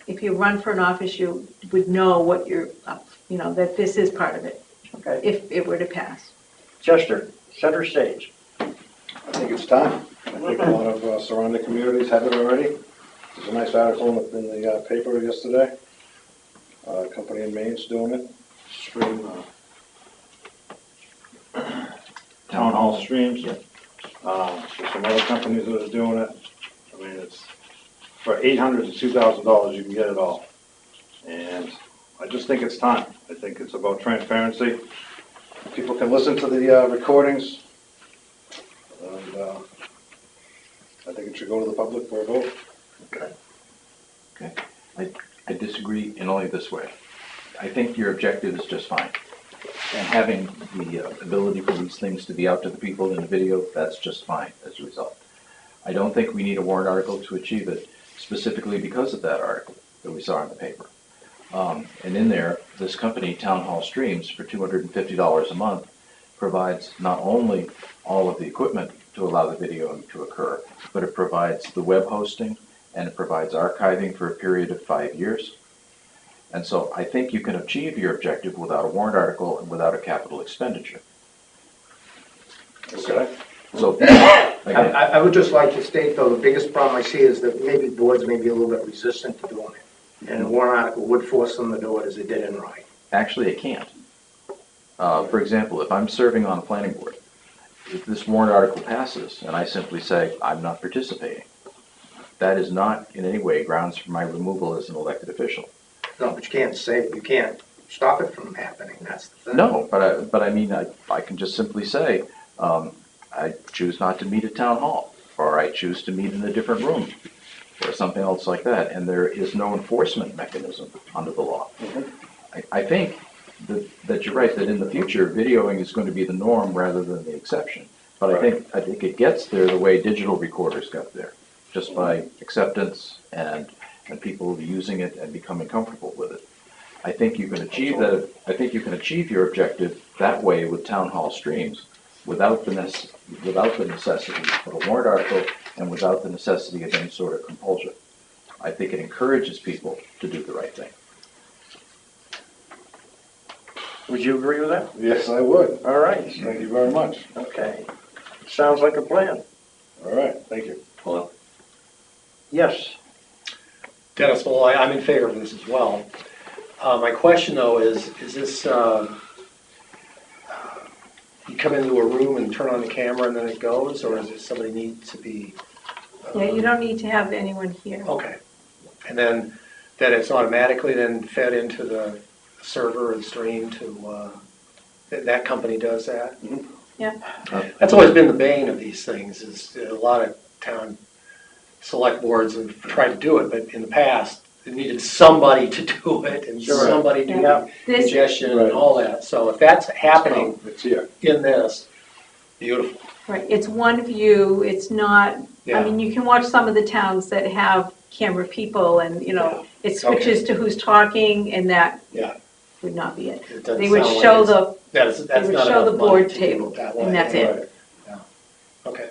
If you run for an office, you would know what you're, that this is part of it, Okay. if it were to pass. Chester, center stage. I think it's time. I think a lot of surrounding communities have it already. There's a nice article in the paper yesterday. A company in Maine's doing it. Stream, town hall streams. There's some other companies that are doing it. I mean, it's for $800 to $2,000, you can get it all. And I just think it's time. I think it's about transparency. People can listen to the recordings. And I think it should go to the public for a vote. Okay. I disagree in only this way. I think your objective is just fine. And having the ability for these things to be out to the people in the video, that's just fine as a result. I don't think we need a warrant article to achieve it, specifically because of that article that we saw in the paper. And in there, this company, Town Hall Streams, for $250 a month, provides not only all of the equipment to allow the video to occur, but it provides the web hosting and it provides archiving for a period of 5 years. And so I think you can achieve your objective without a warrant article and without a capital expenditure. Okay. So, I again, I would just like to state, though, the biggest problem I see is that maybe boards may be a little bit resistant to doing it. And a warrant article would force them to do it as it did in Rye. actually, it can't. For example, if I'm serving on a planning board, if this warrant article passes and I simply say, I'm not participating, that is not in any way grounds for my removal as an elected official. No, but you can't stop it from happening, that's the thing. No, but I mean, I can just simply say, I choose not to meet at town hall, or I choose to meet in a different room, or something else like that, and there is no enforcement mechanism under the law. I think that you're right, that in the future, videoing is going to be the norm rather than the exception. But I think it gets there the way digital recorders got there, just by acceptance and people using it and becoming comfortable with it. I think you can achieve that. I think you can achieve your objective that way with town hall streams, without the necessity of a warrant article and without the necessity of any sort of compulsion. I think it encourages people to do the right thing. Would you agree with that? Yes, I would. All right. Thank you very much. Okay. Sounds like a plan. All right, thank you. Well, Yes. Dennis Malloy, I'm in favor of this as well. My question though is this, you come into a room and turn on the camera and then it goes, or does somebody need to be? Yeah, you don't need to have anyone here. Okay. And then it's automatically then fed into the server and streamed to, that company does that? Yeah. That's always been the bane of these things, is a lot of town select boards have tried to do it, but in the past, it needed somebody to do it and somebody to do the This, ingestion and all that. So if that's happening It's here. in this, beautiful. right, it's one view, it's not, I Yeah. mean, you can watch some of the towns that have camera people and, it switches to who's talking and that Yeah. would not be it. It doesn't They would sound show like the, That's they would not show enough the money board to do table, it that way. and that's it. Right. Yeah. Okay.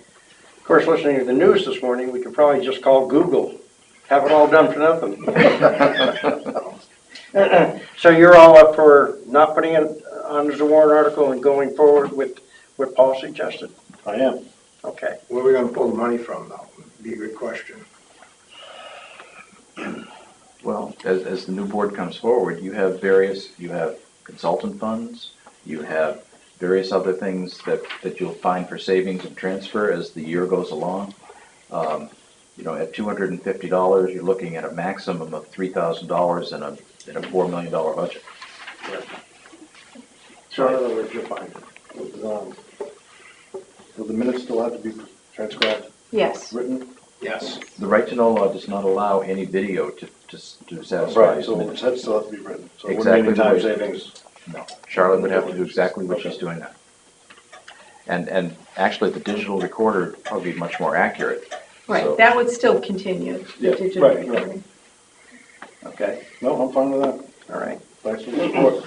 Of course, listening to the news this morning, we could probably just call Google, have it all done for nothing. So you're all up for not putting it on as a warrant article and going forward with what Paul suggested? I am. Okay. Where are we gonna pull the money from, though? Be a good question. Well, as the new board comes forward, you have consultant funds, you have various other things that you'll find for savings and transfer as the year goes along. At $250, you're looking at a maximum of $3,000 in a $4 million budget. So in other words, you're fine. Will the minutes still have to be transcribed, Yes. written? Yes. The right to know law does not allow any video to satisfy Right, his so minutes. that still has to be written. So it Exactly wouldn't be any the time way- savings. No, Charlotte would have to do exactly what she's doing now. And actually, the digital recorder would probably be much more accurate. So- Right, that would still continue, the Yeah, digital right, right. recording. Okay, No, I'm fine with that. all right. Thanks for the support.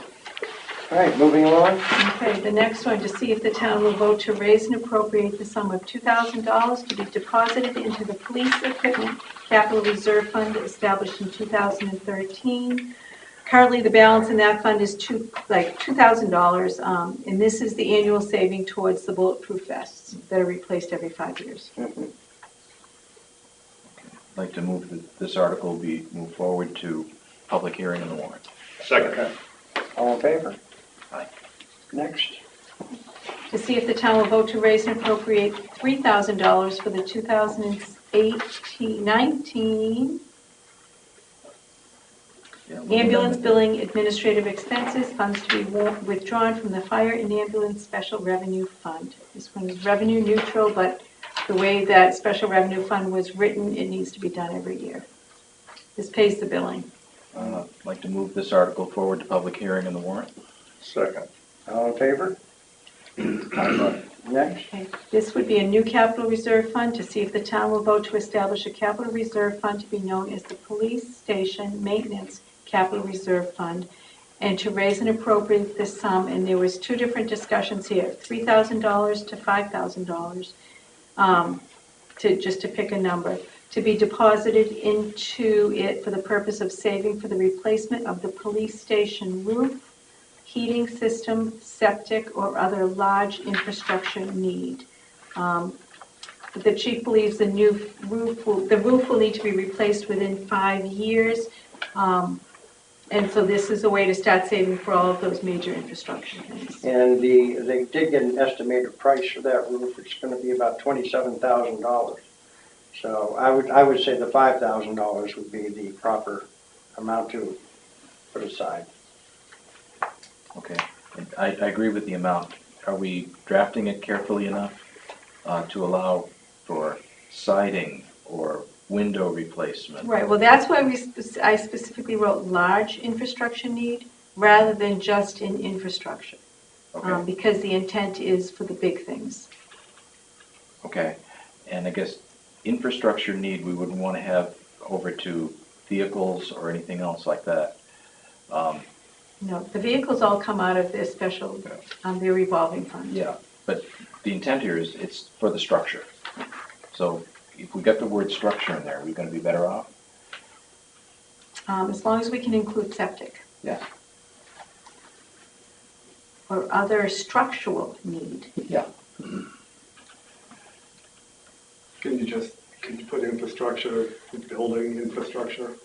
All right, moving along. Okay, the next one, to see if the town will vote to raise and appropriate the sum of $2,000 to be deposited into the police equipment capital reserve fund established in 2013. Currently, the balance in that fund is $2,000, and this is the annual saving towards the bulletproof vests that are replaced every 5 years. I'd like to move that this article be moved forward to public hearing on the warrant. Second. All in favor? Aye. Next. To see if the town will vote to raise and appropriate $3,000 for the 2018-19 ambulance billing administrative expenses, funds to be withdrawn from the fire and ambulance special revenue fund. This one is revenue neutral, but the way that special revenue fund was written, it needs to be done every year. This pays the billing. I'd like to move this article forward to public hearing on the warrant. Second. All in favor? Next. Okay, this would be a new capital reserve fund to see if the town will vote to establish a capital reserve fund to be known as the Police Station Maintenance Capital Reserve Fund, and to raise and appropriate this sum, and there was two different discussions here, $3,000 to $5,000, just to pick a number, to be deposited into it for the purpose of saving for the replacement of the police station roof, heating system, septic, or other large infrastructure need. The chief believes the roof will need to be replaced within 5 years. And so this is a way to start saving for all of those major infrastructure things. And they did get an estimated price for that roof. It's going to be about $27,000. So I would say the $5,000 would be the proper amount to put aside. Okay, and I agree with the amount. Are we drafting it carefully enough to allow for siding or window replacement? Right, well, that's why I specifically wrote large infrastructure need rather than just in infrastructure. Okay. Because the intent is for the big things. Okay, and I guess infrastructure need, we wouldn't want to have over to vehicles or anything else like that. No, the vehicles all come out of their special, their revolving fund. Yeah, but the intent here is it's for the structure. So if we got the word structure in there, are we going to be better off? As long as we can include septic. Yeah. Or other structural need. Yeah. Can you put infrastructure, building infrastructure?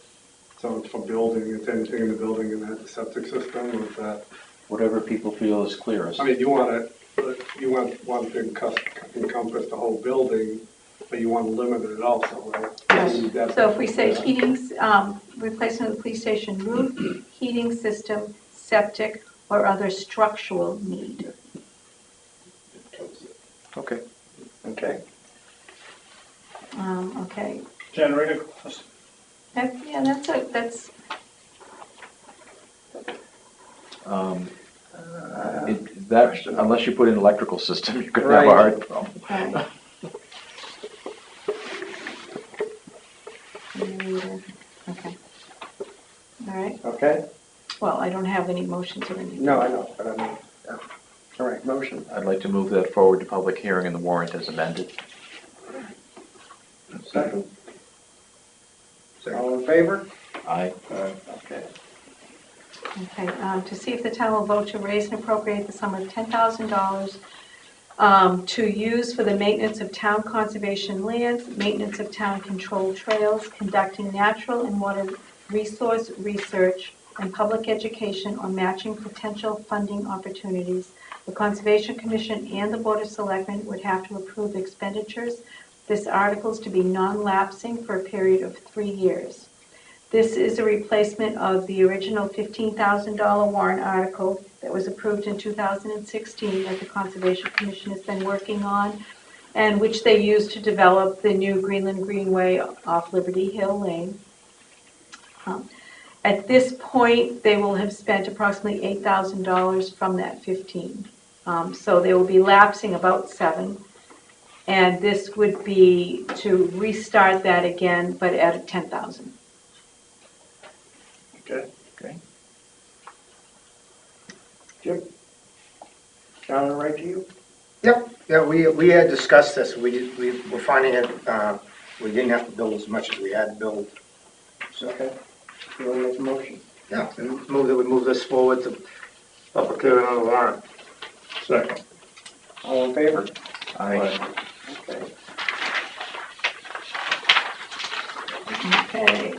So it's for building, it's anything in the building and that's a septic system, or is that? Whatever people feel is clearest. I mean, you want one to encompass the whole building, but you want to limit it also, right? Yes. So if we say replacement of the police station roof, heating system, septic, or other structural need. Okay. Okay. Okay. Generator cost. That's Unless you put in electrical system, you're going to have a Right. hard problem. Okay. All right. Okay? Well, I don't have any motions or anything. No, I know, but I mean, yeah. All right, motion. I'd like to move that forward to public hearing and the warrant as amended. Second. All in favor? Aye. Okay. Okay, to see if the town will vote to raise and appropriate the sum of $10,000 to use for the maintenance of town conservation lands, maintenance of town controlled trails, conducting natural and water resource research, and public education or matching potential funding opportunities. The Conservation Commission and the Board of Selectmen would have to approve expenditures. This article is to be non-lapsing for a period of 3 years. This is a replacement of the original $15,000 warrant article that was approved in 2016 that the Conservation Commission has been working on, and which they used to develop the new Greenland Greenway off Liberty Hill Lane. At this point, they will have spent approximately $8,000 from that 15. So they will be lapsing about 7. And this would be to restart that again, but at a 10,000. Okay. Okay. Jim? Sound right to you? Yeah, we had discussed this, we were finding it, we didn't have to build as much as we had to build. Okay. You want to make a motion? Yeah, and we move this forward to public hearing on the warrant. Second. All in favor? Aye. Okay. Okay,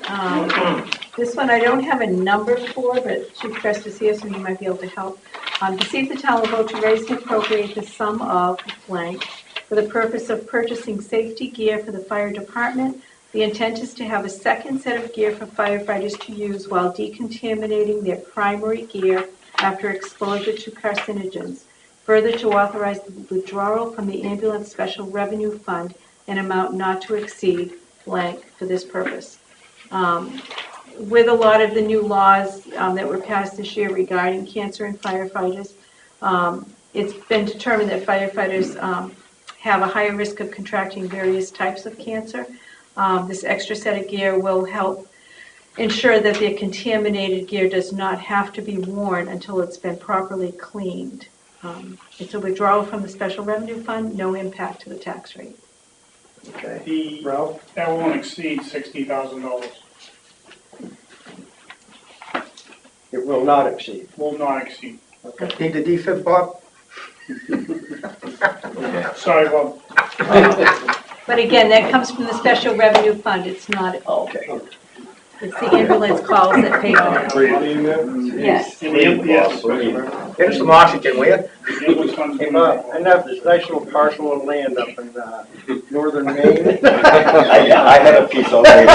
this one I don't have a number for, but Chief Justice here, so you might be able to help. To see if the town will vote to raise and appropriate the sum of blank for the purpose of purchasing safety gear for the fire department. The intent is to have a second set of gear for firefighters to use while decontaminating their primary gear after exposure to carcinogens. Further, to authorize the withdrawal from the ambulance special revenue fund an amount not to exceed blank for this purpose. With a lot of the new laws that were passed this year regarding cancer in firefighters, it's been determined that firefighters have a higher risk of contracting various types of cancer. This extra set of gear will help ensure that their contaminated gear does not have to be worn until it's been properly cleaned. It's a withdrawal from the special revenue fund, no impact to the tax rate. Okay. Ralph? That won't exceed $60,000. It will not exceed. Will not exceed. Need the defib, Bob? Sorry, Bob. But again, that comes from the special revenue fund, it's not, Okay. it's the ambulance calls that pay for it. Yes. Yes. Get us some oxygen, will you? The ambulance fund's Hey, gonna- Bob, I have this nice little parcel of land up in northern Maine. I had a piece already.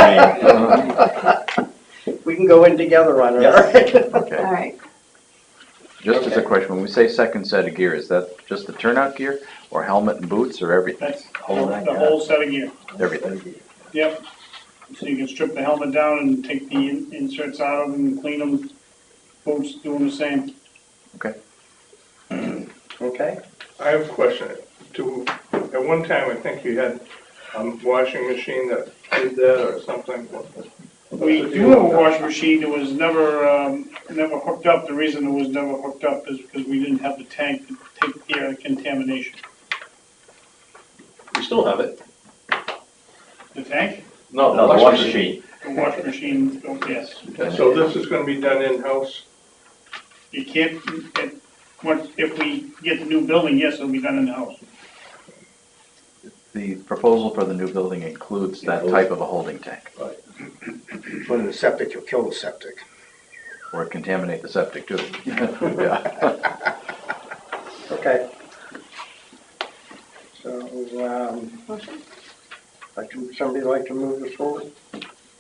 We can go in together on it, all right? Okay. All right. Just as a question, when we say second set of gear, is that just the turnout gear or helmet and boots or everything? That's the whole set of gear. Everything. Yep. So you can strip the helmet down and take the inserts out of them and clean them. Boots doing the same. Okay. Okay. I have a question. At one time, I think you had a washing machine that did that or something. We do have a washing machine that was never hooked up. The reason it was never hooked up is because we didn't have the tank to take care of the contamination. We still have it. The tank? No, the washing machine. The washing machine, oh, yes. So this is gonna be done in-house? You can't, if we get the new building, yes, it'll be done in the house. The proposal for the new building includes that type of a holding tank, Put in the septic, you'll kill the septic. or contaminate the septic too. Yeah. Okay. So, somebody like to move this forward?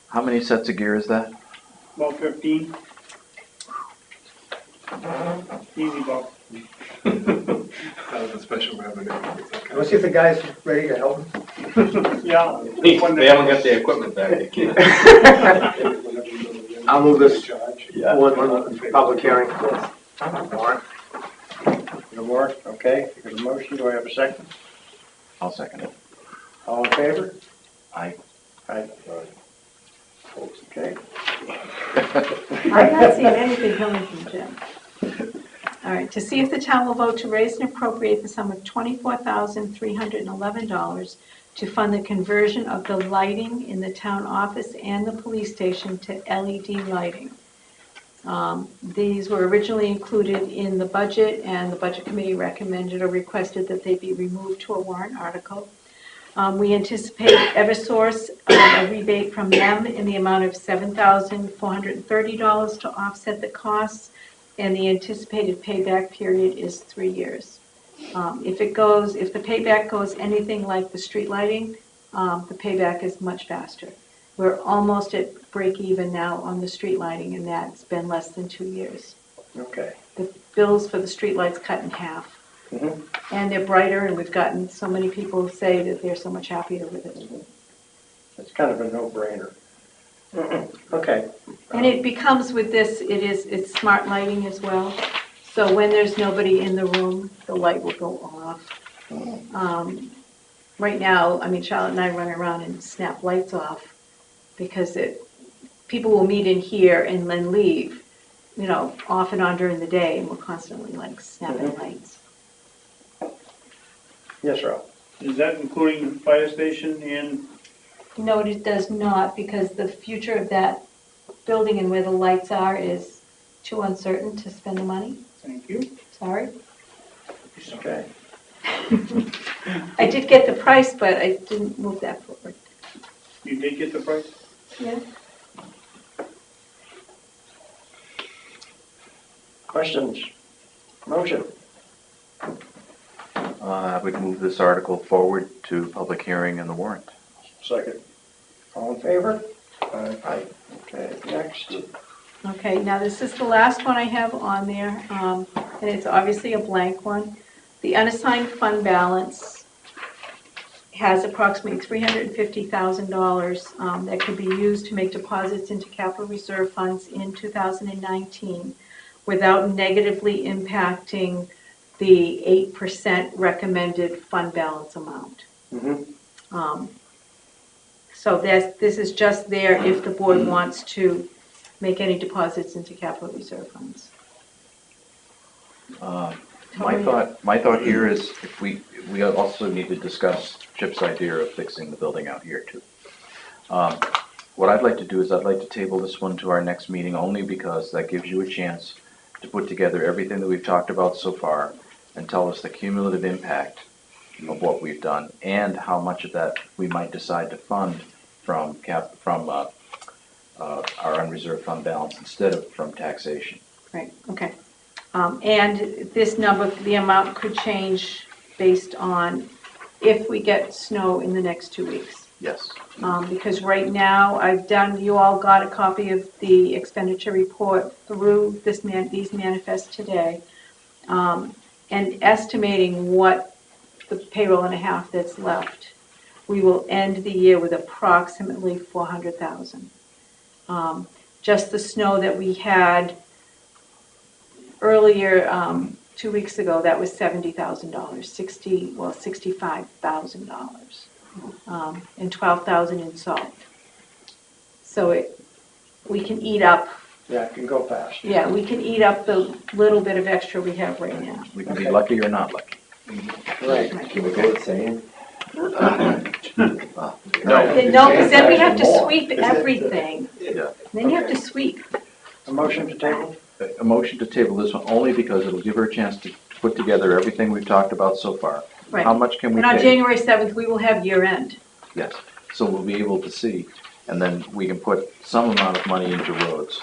How many sets of gear is that? About 15. Easy, Bob. That was a special revenue. It's okay. Let's see if the guy's ready to help. Yeah. They haven't got their equipment back. They can't. I'll move this Yeah. one public hearing. Warrant? No more? Okay, there's a motion, do I have a second? I'll second it. All in favor? Aye. Aye. Okay. I'm not seeing anything coming from Jim. All right, to see if the town will vote to raise and appropriate the sum of $24,311 to fund the conversion of the lighting in the town office and the police station to LED lighting. These were originally included in the budget, and the Budget Committee recommended or requested that they be removed to a warrant article. We anticipate Eversource, a rebate from them in the amount of $7,430 to offset the costs, and the anticipated payback period is 3 years. If the payback goes anything like the street lighting, the payback is much faster. We're almost at break even now on the street lighting, and that's been less than 2 years. Okay. The bills for the street lights cut in half. Mhm. And they're brighter, and we've gotten so many people say that they're so much happier with it. It's kind of a no-brainer. Okay. And it becomes with this, it's smart lighting as well. So when there's nobody in the room, the light will go off. Right now, Charlotte and I run around and snap lights off because people will meet in here and then leave, off and on during the day, and we're constantly snapping lights. Yes, Rob? Is that including the fire station and, No, it does not, because the future of that building and where the lights are is too uncertain to spend the money. thank you. Sorry. Okay. I did get the price, but I didn't move that forward. You did get the price? Yeah. Questions? Motion? I would move this article forward to public hearing and the warrant. Second. All in favor? Aye. Okay, next. Okay, now this is the last one I have on there, and it's obviously a blank one. The unassigned fund balance has approximately $350,000 that could be used to make deposits into capital reserve funds in 2019 without negatively impacting the 8% recommended fund balance amount. So this is just there if the board wants to make any deposits into capital reserve funds. My thought here is if we also need to discuss Chip's idea of fixing the building out here too. What I'd like to do is I'd like to table this one to our next meeting only because that gives you a chance to put together everything that we've talked about so far and tell us the cumulative impact of what we've done and how much of that we might decide to fund from our unreserved fund balance instead of from taxation. Right, okay. And this number, the amount could change based on if we get snow in the next 2 weeks. Yes. Because right now, you all got a copy of the expenditure report through these manifests today, and estimating what the payroll and a half that's left. We will end the year with approximately $400,000. Just the snow that we had earlier, 2 weeks ago, that was $70,000, $65,000, and $12,000 in salt. So we can eat up. Yeah, it can go fast. Yeah, we can eat up the little bit of extra we have right now. We can be lucky or not lucky. Right. Can we go with saying? No. No, because then we have to sweep everything. Yeah. Then you have to sweep. A motion to table? A motion to table this one only because it'll give her a chance to put together everything we've talked about so far. Right. How much can we And on pay? January 7th, we will have year end. Yes, so we'll be able to see, and then we can put some amount of money into roads,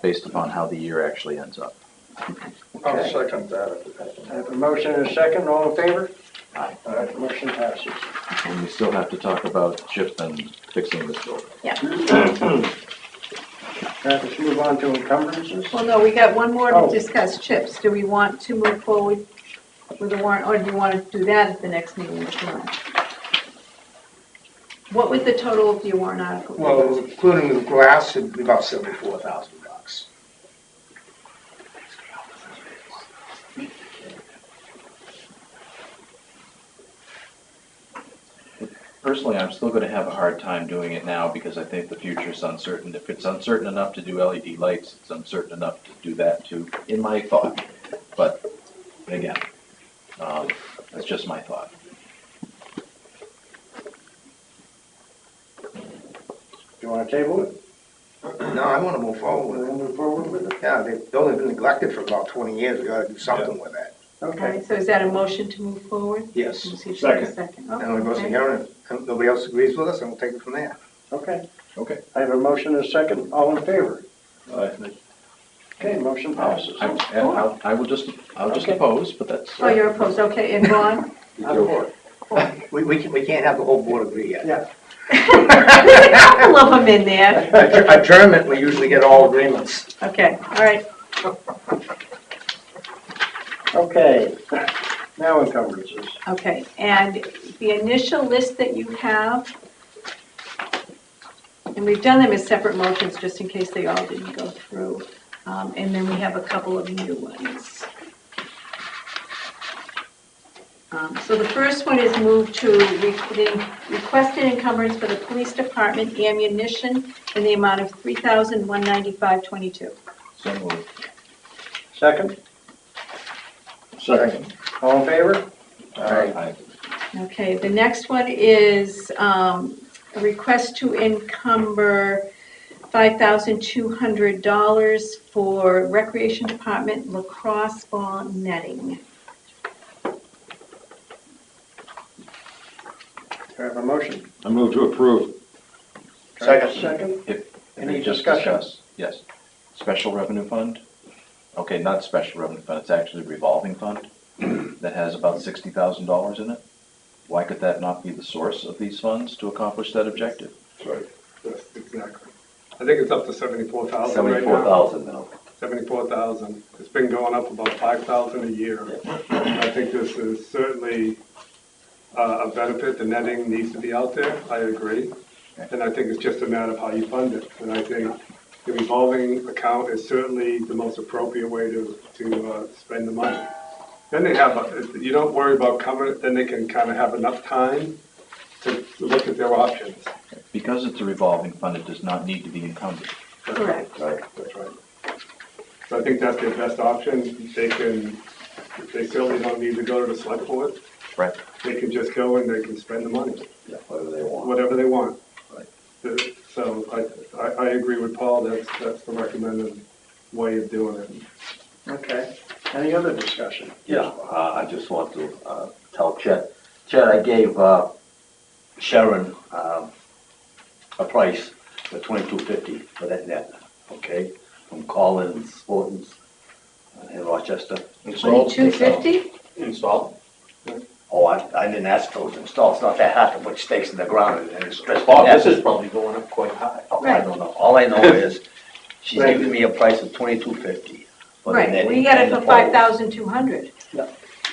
based upon how the year actually ends up. I'll second that. I have a motion and a second, all in favor? Aye. Motion passes. And we still have to talk about Chip and fixing this building. Let's move on to encumbrances. Well, no, we got one more Oh. to discuss, Chips. Do we want to move forward with a warrant, or do you want to do that at the next meeting? What would the total of your warrant article be? Well, including the glass, it'd be about $74,000. Personally, I'm still gonna have a hard time doing it now because I think the future's uncertain. If it's uncertain enough to do LED lights, it's uncertain enough to do that too, in my thought. But again, that's just my thought. Do you want to table it? No, I wanna move forward with it. We'll move forward with it? Yeah, the building's been neglected for about 20 years, we gotta do something with that. All Okay. right, so is that a motion to move forward? Yes. We'll see if there's a second. Oh, And we go to okay. hearing, and nobody else agrees with us, and we'll take it from there. Okay. Okay. I have a motion and a second. All in favor? Aye. Okay, motion passes. I'll just Okay. oppose, but that's. Oh, you're opposed, okay, and Ron? I'm for it. We can't have the whole board agree yet. Yeah. I love them in there. Adjournment, we usually get all agreements. Okay, all right. Okay, now encumbrances. Okay, and the initial list that you have, and we've done them as separate motions just in case they all didn't go through. And then we have a couple of new ones. So the first one is moved to requested encumbrance for the police department ammunition in the amount of $3,195.22. So moved. Second? Second. All in favor? Aye. Okay, the next one is a request to encumber $5,200 for Recreation Department lacrosse ball netting. Do I have a motion? I move to approve. Second. Second? If Any we just discussion? discuss, yes. Special revenue fund? Okay, not special revenue fund, it's actually a revolving fund that has about $60,000 in it. Why could that not be the source of these funds to accomplish that objective? That's right, yes, exactly. I think it's up to 74,000 right now. 74,000 now. 74,000. It's been going up about 5,000 a year. I think this is certainly a benefit. The netting needs to be out there, I agree. And I think it's just a matter of how you fund it. And I think the revolving account is certainly the most appropriate way to spend the money. Then they have, you don't worry about covering it, then they can kind of have enough time to look at their options. Because it's a revolving fund, it does not need to be encumbered. Correct. Right, that's right. So I think that's their best option. They certainly don't need to go to the select board. Right. They can just go and they can spend the money, Yeah, whatever they want. whatever they want. Right. So I agree with Paul, that's the recommended way of doing it. Okay. Any other discussion? Yeah, I just want to tell Chet, I gave Sharon a price for $22.50 for that net, okay? From Collins, Sportons, in Rochester. $22.50? Installed? Oh, I didn't ask for those installed, it's not that hard to put stakes in the ground and it's just. Bob, this is probably going up quite high. Oh, I don't know, all I know is she's giving me a price of $22.50 for the Right, netting we got it and the for poles. $5,200.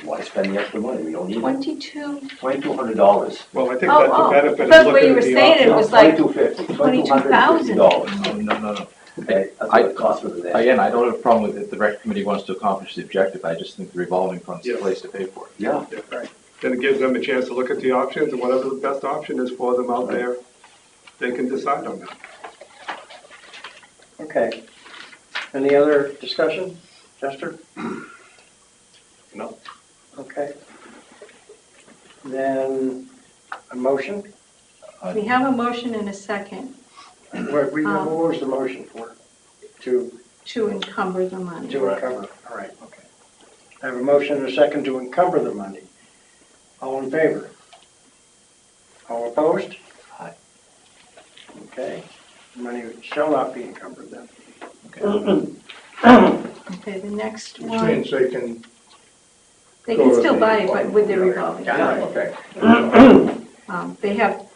Why spend the extra money, we don't need it. $2,200. Well, I think Oh, that's the oh, benefit of that's what looking you were at the saying, it options. was like $22.50. $22,000. No. Okay, that's what it costs for the net. Again, I don't have a problem with it, the rec committee wants to accomplish the objective, I just think the revolving fund's the Yes. place to pay for it. Yeah. Then it gives them a chance to look at the options and whatever the best option is for them out there, they can decide on that. Okay. Any other discussion? Chester? No. Okay. Then a motion? We have a motion and a second What was the motion for? To encumber the money. encumber? All right, okay. I have a motion and a second to encumber the money. All in favor? All opposed? Aye. Okay. Money shall not be encumbered then. Okay, the next Which one, means they can, they can still buy it, but with their revolving. Okay. They have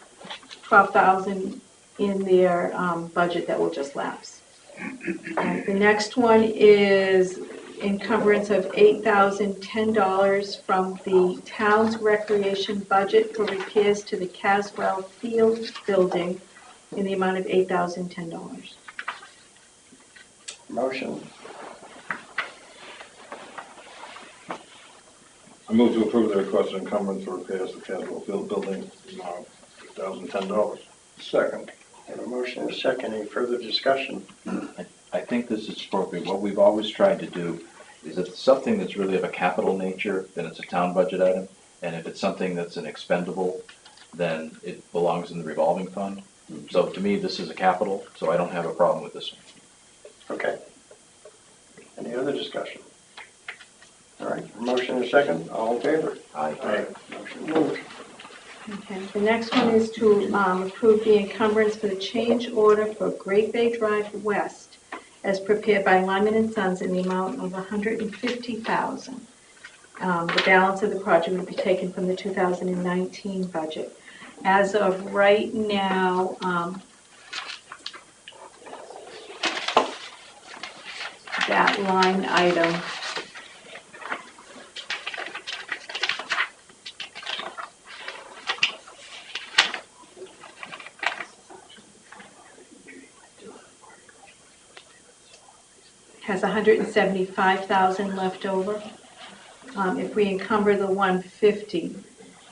12,000 in their budget that will just lapse. The next one is encumbrance of $8,010 from the town's recreation budget for repairs to the Caswell Field building in the amount of $8,010. Motion. I move to approve the request of encumbrance for repairs to Caswell Field building, $1,010. Second. I have a motion and a second. Any further discussion? I think this is appropriate. What we've always tried to do is if it's something that's really of a capital nature, then it's a town budget item. And if it's something that's an expendable, then it belongs in the revolving fund. So to me, this is a capital, so I don't have a problem with this one. Okay. Any other discussion? All right, motion and a second, all in favor? Aye. Motion moved. Okay, the next one is to approve the encumbrance for the change order for Great Bay Drive West as prepared by Lyman and Sons in the amount of $150,000. The balance of the project would be taken from the 2019 budget. As of right now, that line item has 175,000 left over. If we encumber the 150,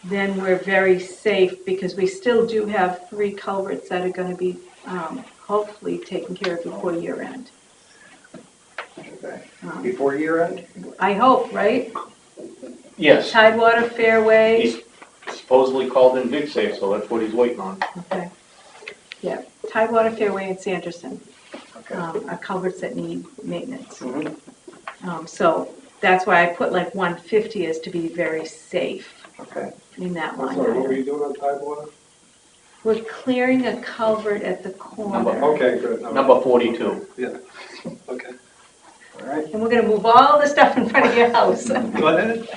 then we're very safe because we still do have 3 culverts that are going to be hopefully taken care of before year end. Okay. Before year end? I hope, right? Yes, Tidewater Fairway. he's supposedly called in dig safe, so that's what he's waiting on. Okay. Yeah, Tidewater Fairway and Sanderson Okay. are culverts that need maintenance. Mhm. So that's why I put like 150 as to be very safe Okay. in that I'm line. sorry, what were item. you doing on Tidewater? We're clearing a culvert at the corner. Okay, good. Number 42. Yeah, okay. All right. And we're gonna move all the stuff in front of your house. Go ahead.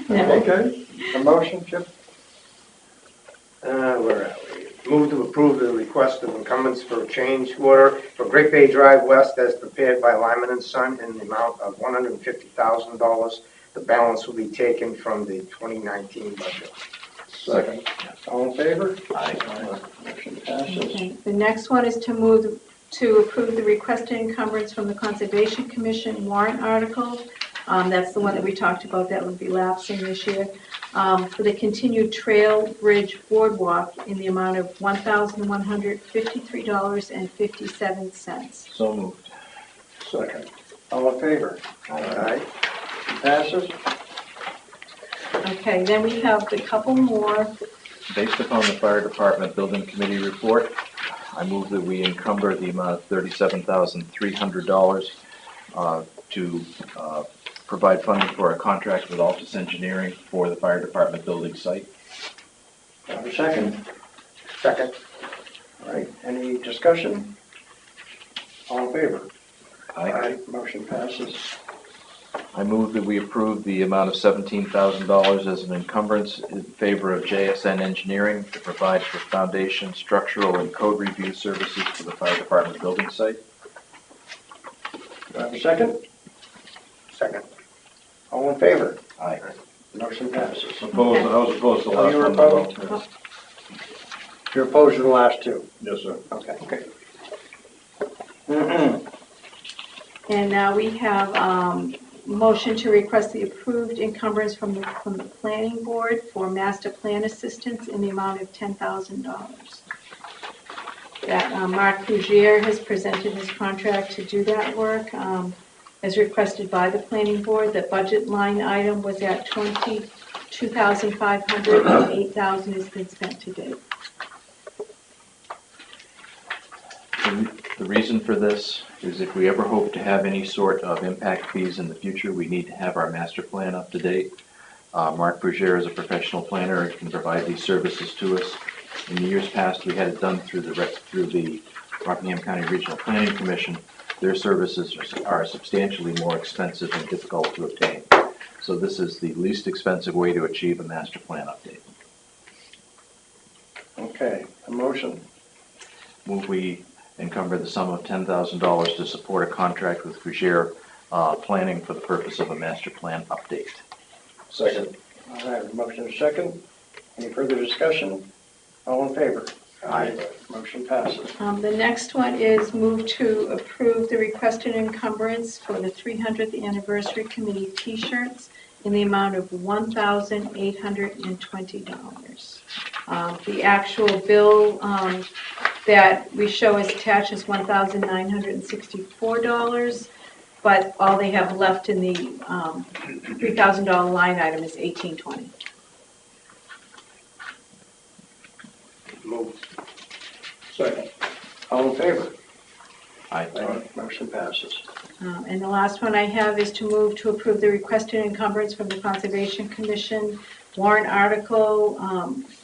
No. Okay. A motion, Chip? Where are we? Move to approve the request of encumbrance for a change order for Great Bay Drive West as prepared by Lyman and Son in the amount of $150,000. The balance will be taken from the 2019 budget. Second. All in favor? Aye. Motion passes. Okay. The next one is to approve the requested encumbrance from the Conservation Commission warrant article. That's the one that we talked about that would be lapsing this year. For the continued Trail Bridge Boardwalk in the amount of $1,153.57. So moved. Second. All in favor? Aye. Passes. Okay, then we have a couple more. Based upon the Fire Department Building Committee report, I move that we encumber the amount of $37,300 to provide funding for a contract with Altus Engineering for the Fire Department building site. Have a second. Second. All right, any discussion? All in favor? Aye. Motion passes. I move that we approve the amount of $17,000 as an encumbrance in favor of JSN Engineering to provide for foundation, structural, and code review services for the Fire Department building site. Do I have a second? Second. All in favor? Aye. Motion passes. Opposed, I was opposed to the Oh, last you were one. opposed? You're opposed to the last two? Yes, sir. Okay. Mhm. And now we have motion to request the approved encumbrance from the planning board for master plan assistance in the amount of $10,000. That Mark Pougier has presented his contract to do that work as requested by the planning board. The budget line item was at $22,500 and $8,000 has been spent to date. The reason for this is if we ever hope to have any sort of impact fees in the future, we need to have our master plan up to date. Mark Berger is a professional planner and can provide these services to us. In the years past, we had it done through the Rockingham County Regional Planning Commission. Their services are substantially more expensive and difficult to obtain. So this is the least expensive way to achieve a master plan update. Okay, a motion. Move we encumber the sum of $10,000 to support a contract with Berger Planning for the purpose of a master plan update. Second. All right, a motion and a second. Any further discussion? All in favor? Aye. Motion passes. The next one is move to approve the requested encumbrance for the 300th Anniversary Committee T-shirts in the amount of $1,820. The actual bill that we show as attached is $1,964, but all they have left in the $3,000 line item is $1,820. Move. Second. All in favor? Aye. Motion passes. And the last one I have is to move to approve the requested encumbrance from the Conservation Commission warrant article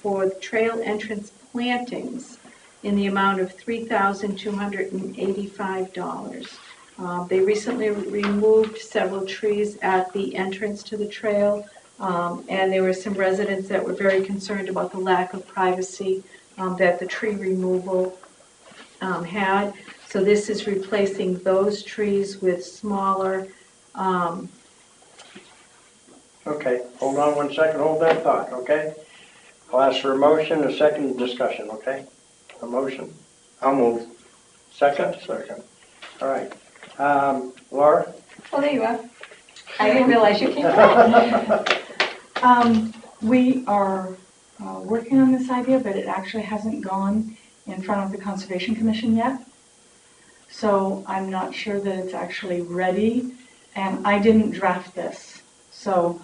for trail entrance plantings in the amount of $3,285. They recently removed several trees at the entrance to the trail, and there were some residents that were very concerned about the lack of privacy that the tree removal had. So this is replacing those trees with smaller, Okay, hold on one second, hold that thought, okay? I'll ask for a motion, a second discussion, okay? A motion, I'll move. second? Second. All right. Laura? Oh, there you are. I didn't realize you came back. We are working on this idea, but it actually hasn't gone in front of the Conservation Commission yet. So I'm not sure that it's actually ready, and I didn't draft this. So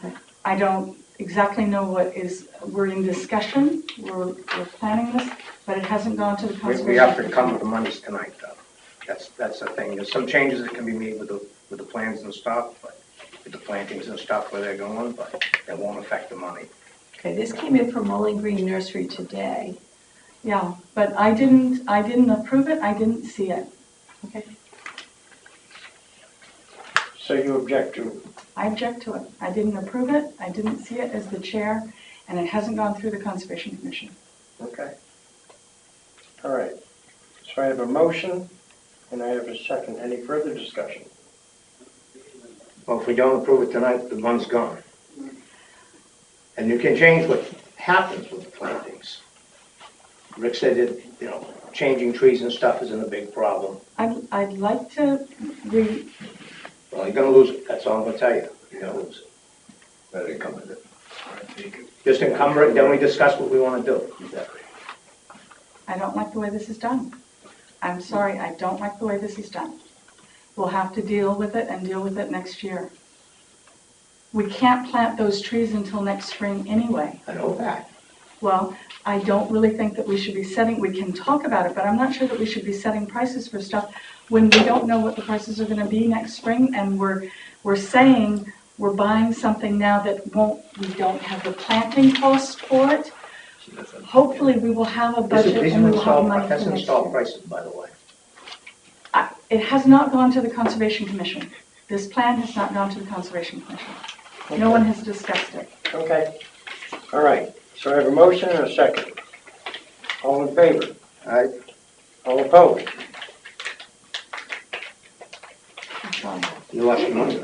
I don't exactly know what is, we're in discussion, we're planning this, but it hasn't gone to the Conservation We have to Commission. come with the monies tonight, though. That's the thing. There's some changes that can be made with the plans and stuff, but with the plantings and stuff where they're going, but that won't affect the money. okay, this came in from Bowling Green Nursery today. Yeah, but I didn't approve it, I didn't see it. Okay. So you object to? I object to it. I didn't approve it, I didn't see it as the chair, and it hasn't gone through the Conservation Commission. Okay. All right. So I have a motion, and I have a second. Any further discussion? Well, if we don't approve it tonight, the money's gone. And you can change what happens with the plantings. Rick said that, changing trees and stuff isn't a big problem. I'd like to Well, you're gonna lose it, that's all I'm gonna tell you. You're gonna lose it. Better encumber it. Just encumber it, then we discuss what we wanna do. I don't like the way this is done. I'm sorry, I don't like the way this is done. We'll have to deal with it and deal with it next year. We can't plant those trees until next spring anyway. I know that. Well, I don't really think that we should be we can talk about it, but I'm not sure that we should be setting prices for stuff when we don't know what the prices are gonna be next spring, and we're saying we're buying something now that we don't have the planting cost for it. Hopefully, we will have a budget These and are we will have installed, money that's for next installed year. prices, by the way. It has not gone to the Conservation Commission. This plan has not gone to the Conservation Commission. No one has discussed it. Okay. All right. So I have a motion and a second. All in favor? Aye. All opposed? I'm sorry. You lost your money.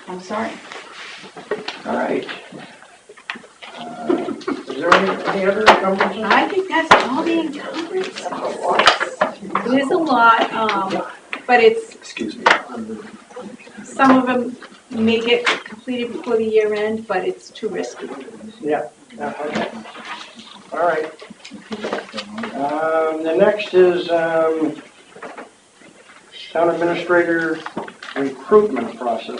I'm sorry. All right. Is there any other encumbrances? I think that's all the encumbrances. It is a lot, but it's, Excuse me. some of them may get completed before the year end, but it's too risky. Yeah. Okay. All right. The next is town administrator recruitment process.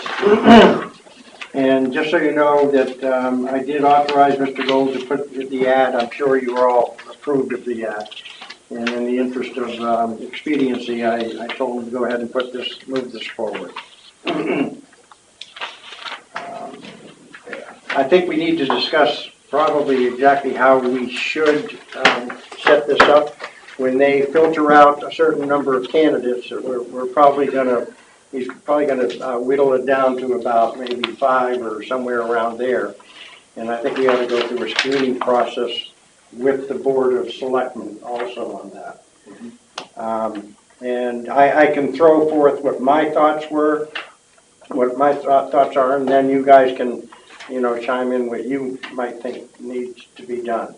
And just so you know that I did authorize Mr. Gold to put the ad. I'm sure you were all approved of the ad. And in the interest of expediency, I told him to go ahead and move this forward. I think we need to discuss probably exactly how we should set this up. When they filter out a certain number of candidates, we're probably gonna, he's probably gonna whittle it down to about maybe 5 or somewhere around there. And I think we ought to go through a screening process with the Board of Selectmen also on that. And I can throw forth what my thoughts were, what my thoughts are, and then you guys can, chime in what you might think needs to be done.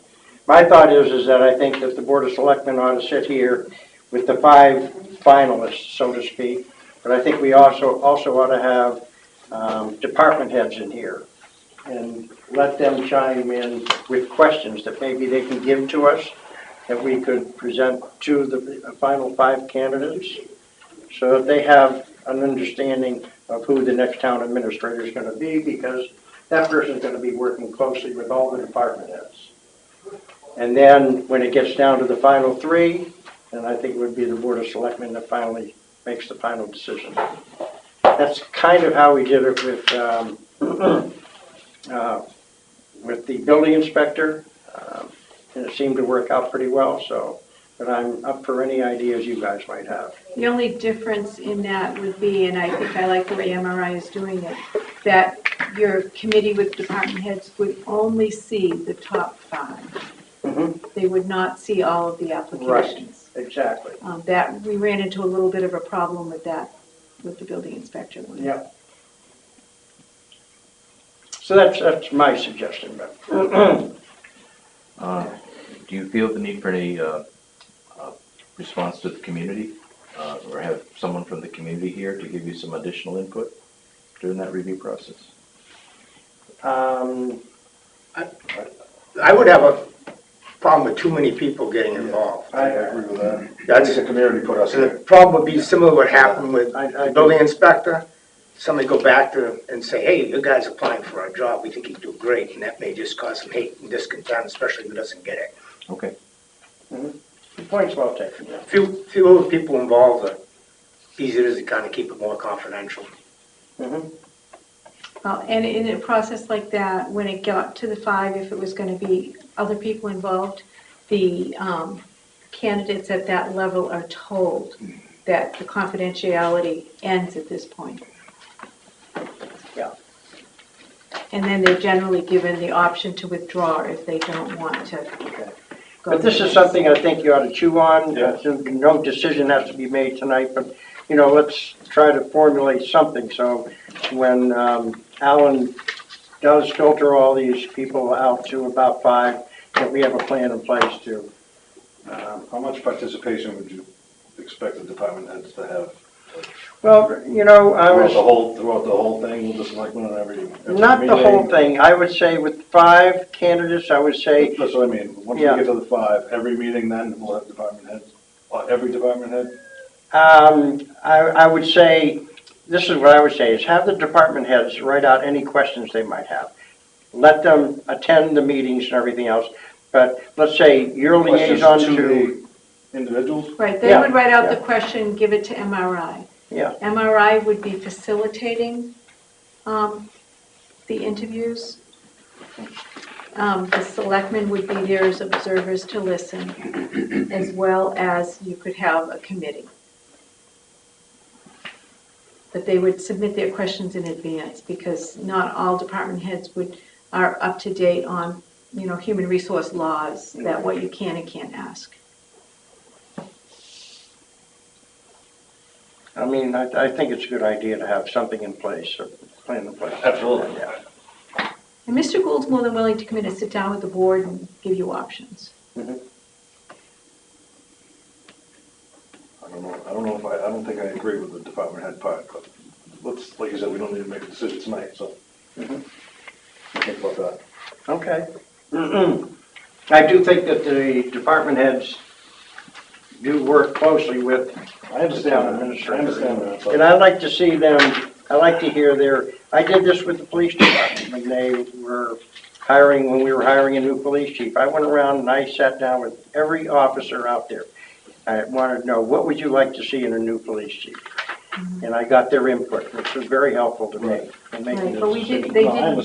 My thought is that I think that the Board of Selectmen ought to sit here with the 5 finalists, so to speak, but I think we also ought to have department heads in here and let them chime in with questions that maybe they can give to us that we could present to the final 5 candidates so that they have an understanding of who the next town administrator is going to be, because that person is going to be working closely with all the department heads. And then when it gets down to the final 3, and I think it would be the Board of Selectmen that finally makes the final decision. That's kind of how we did it with the building inspector, and it seemed to work out pretty well, so, but I'm up for any ideas you guys might have. The only difference in that would be, and I think I like the way MRI is doing it, that your committee with department heads would only see the top 5. They would not see all of the applications. Exactly. That, we ran into a little bit of a problem with that, with the building inspector one. Yeah. So that's my suggestion, but. Do you feel the need for any response to the community? Or have someone from the community here to give you some additional input during that review process? I would have a problem with too many people getting involved. I agree with that. That's the community put us So the here. problem would be similar to what happened with I the building inspector. Somebody go back to and say, hey, you guys applying for our job, we think you do great, and that may just cause some hate and discontent, especially who doesn't get it. Okay. The point's well taken, yeah. Fewer people involved, the easier it is to kind of keep it more confidential. Well, and in a process like that, when it got to the 5, if it was going to be other people involved, the candidates at that level are told that the confidentiality ends at this point. Yeah. And then they're generally given the option to withdraw if they don't want to go. But this is something I think you ought to chew on. No decision has to be made tonight, but, you know, let's try to formulate something. So when Alan does filter all these people out to about 5, that we have a plan in place to. How much participation would you expect the department heads to have? Well, you know, I was. Throughout the whole thing, with the selectmen and every Not the whole thing. I would say with 5 candidates, I would say. That's what I mean. Once we get to the 5, every meeting then we'll have department heads, every department head? I would say, this is what I would say, is have the department heads write out any questions they might have. Let them attend the meetings and everything else, but let's say your liaison to. Individuals? Right, they would write out the question, give it to MRI. Yeah. MRI would be facilitating the interviews. The selectmen would be there as observers to listen, as well as you could have a committee. But they would submit their questions in advance, because not all department heads are up to date on, you know, human resource laws, that what you can and can't ask. I mean, I think it's a good idea to have something in place, a plan in place. Absolutely. Yeah. And Mr. Gould's more than willing to come in and sit down with the board and give you options. I don't think I agree with the department head part, but let's, like you said, we don't need to make a decision tonight, so. Think about that. Okay. I do think that the department heads do work closely with the town administrator. And I'd like to see them, I like to hear I did this with the police department when we were hiring a new police chief. I went around and I sat down with every officer out there. I wanted to know, what would you like to see in a new police chief? And I got their input, which was very helpful to me in making Right, but this